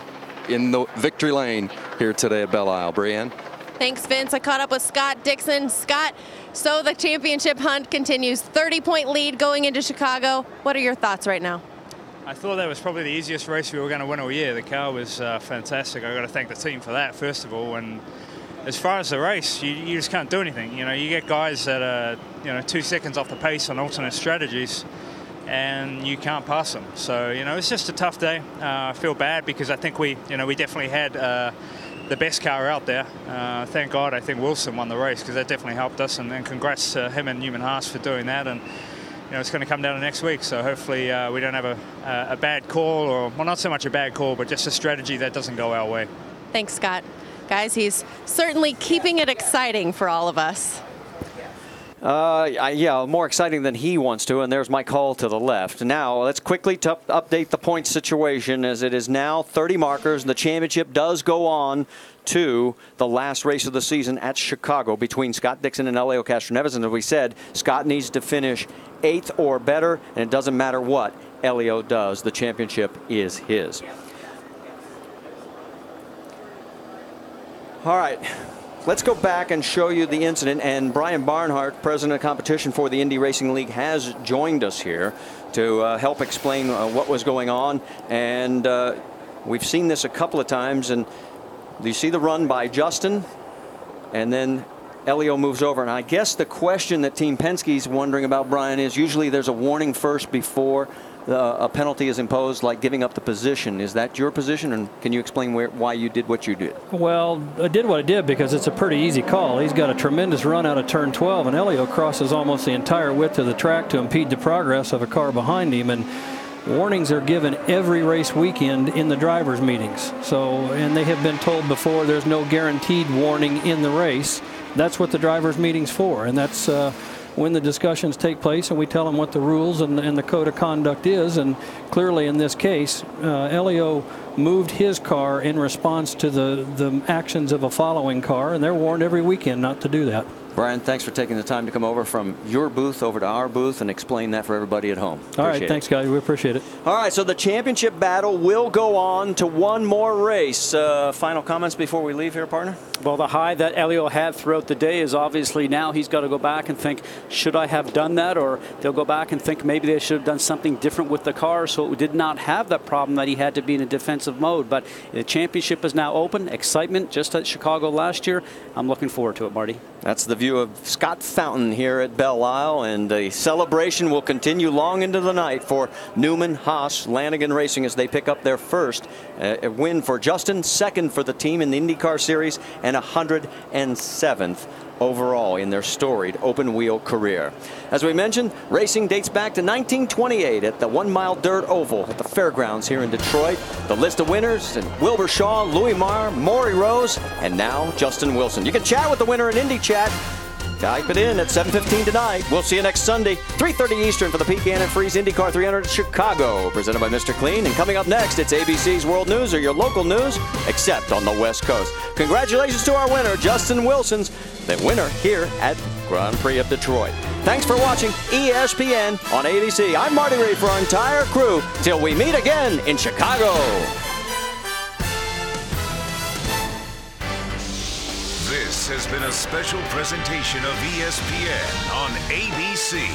in the victory lane here today at Belle Isle. Brianne? Thanks, Vince. I caught up with Scott Dixon. Scott, so the championship hunt continues. 30-point lead going into Chicago. What are your thoughts right now? I thought that was probably the easiest race we were going to win all year. The car was fantastic. I've got to thank the team for that, first of all. And as far as the race, you just can't do anything. You know, you get guys that are 2 seconds off the pace on alternate strategies, and you can't pass them. So, you know, it's just a tough day. I feel bad because I think we definitely had the best car out there. Thank God I think Wilson won the race because that definitely helped us. And then congrats to him and Newman Haas for doing that. And, you know, it's going to come down to next week. So hopefully we don't have a bad call, or, well, not so much a bad call, but just a strategy that doesn't go our way. Thanks, Scott. Guys, he's certainly keeping it exciting for all of us. Yeah, more exciting than he wants to, and there's my call to the left. Now, let's quickly update the point situation as it is now 30 markers, and the championship does go on to the last race of the season at Chicago between Scott Dixon and Elio Castroneves. And as we said, Scott needs to finish 8th or better, and it doesn't matter what Elio does. The championship is his. All right. Let's go back and show you the incident, and Brian Barnhart, president of competition for the Indy Racing League, has joined us here to help explain what was going on. And we've seen this a couple of times, and you see the run by Justin, and then Elio moves over. And I guess the question that Team Penske's wondering about, Brian, is usually there's a warning first before a penalty is imposed, like giving up the position. Is that your position, and can you explain why you did what you did? Well, I did what I did because it's a pretty easy call. He's got a tremendous run out of turn 12, and Elio crosses almost the entire width of the track to impede the progress of a car behind him. And warnings are given every race weekend in the drivers' meetings. So, and they have been told before there's no guaranteed warning in the race. That's what the drivers' meeting's for, and that's when the discussions take place, and we tell them what the rules and the code of conduct is. And clearly in this case, Elio moved his car in response to the actions of a following car, and they're warned every weekend not to do that. Brian, thanks for taking the time to come over from your booth over to our booth and explain that for everybody at home. All right, thanks, guys. We appreciate it. All right, so the championship battle will go on to one more race. Final comments before we leave here, partner? Well, the high that Elio had throughout the day is obviously now he's got to go back and think, should I have done that? Or they'll go back and think maybe they should have done something different with the car so it did not have that problem that he had to be in a defensive mode. But the championship is now open. Excitement just at Chicago last year. I'm looking forward to it, Marty. That's the view of Scott Fountain here at Belle Isle, and the celebration will continue long into the night for Newman, Haas, Lanigan Racing as they pick up their first win for Justin, second for the team in the IndyCar Series, and 107th overall in their storied open-wheel career. As we mentioned, racing dates back to 1928 at the 1 Mile Dirt Oval at the fairgrounds here in Detroit. The list of winners: and Wilbur Shaw, Louis Marr, Maury Rose, and now Justin Wilson. You can chat with the winner in Indy Chat. Type it in at 7:15 tonight. We'll see you next Sunday, 3:30 Eastern for the Pete Gannon Freeze IndyCar 300 Chicago, presented by Mr. Clean. And coming up next, it's ABC's World News, or your local news, except on the West Coast. Congratulations to our winner, Justin Wilson's the winner here at Grand Prix of Detroit. Thanks for watching ESPN on ABC. I'm Marty Reed for our entire crew. Till we meet again in Chicago. This has been a special presentation of ESPN on ABC.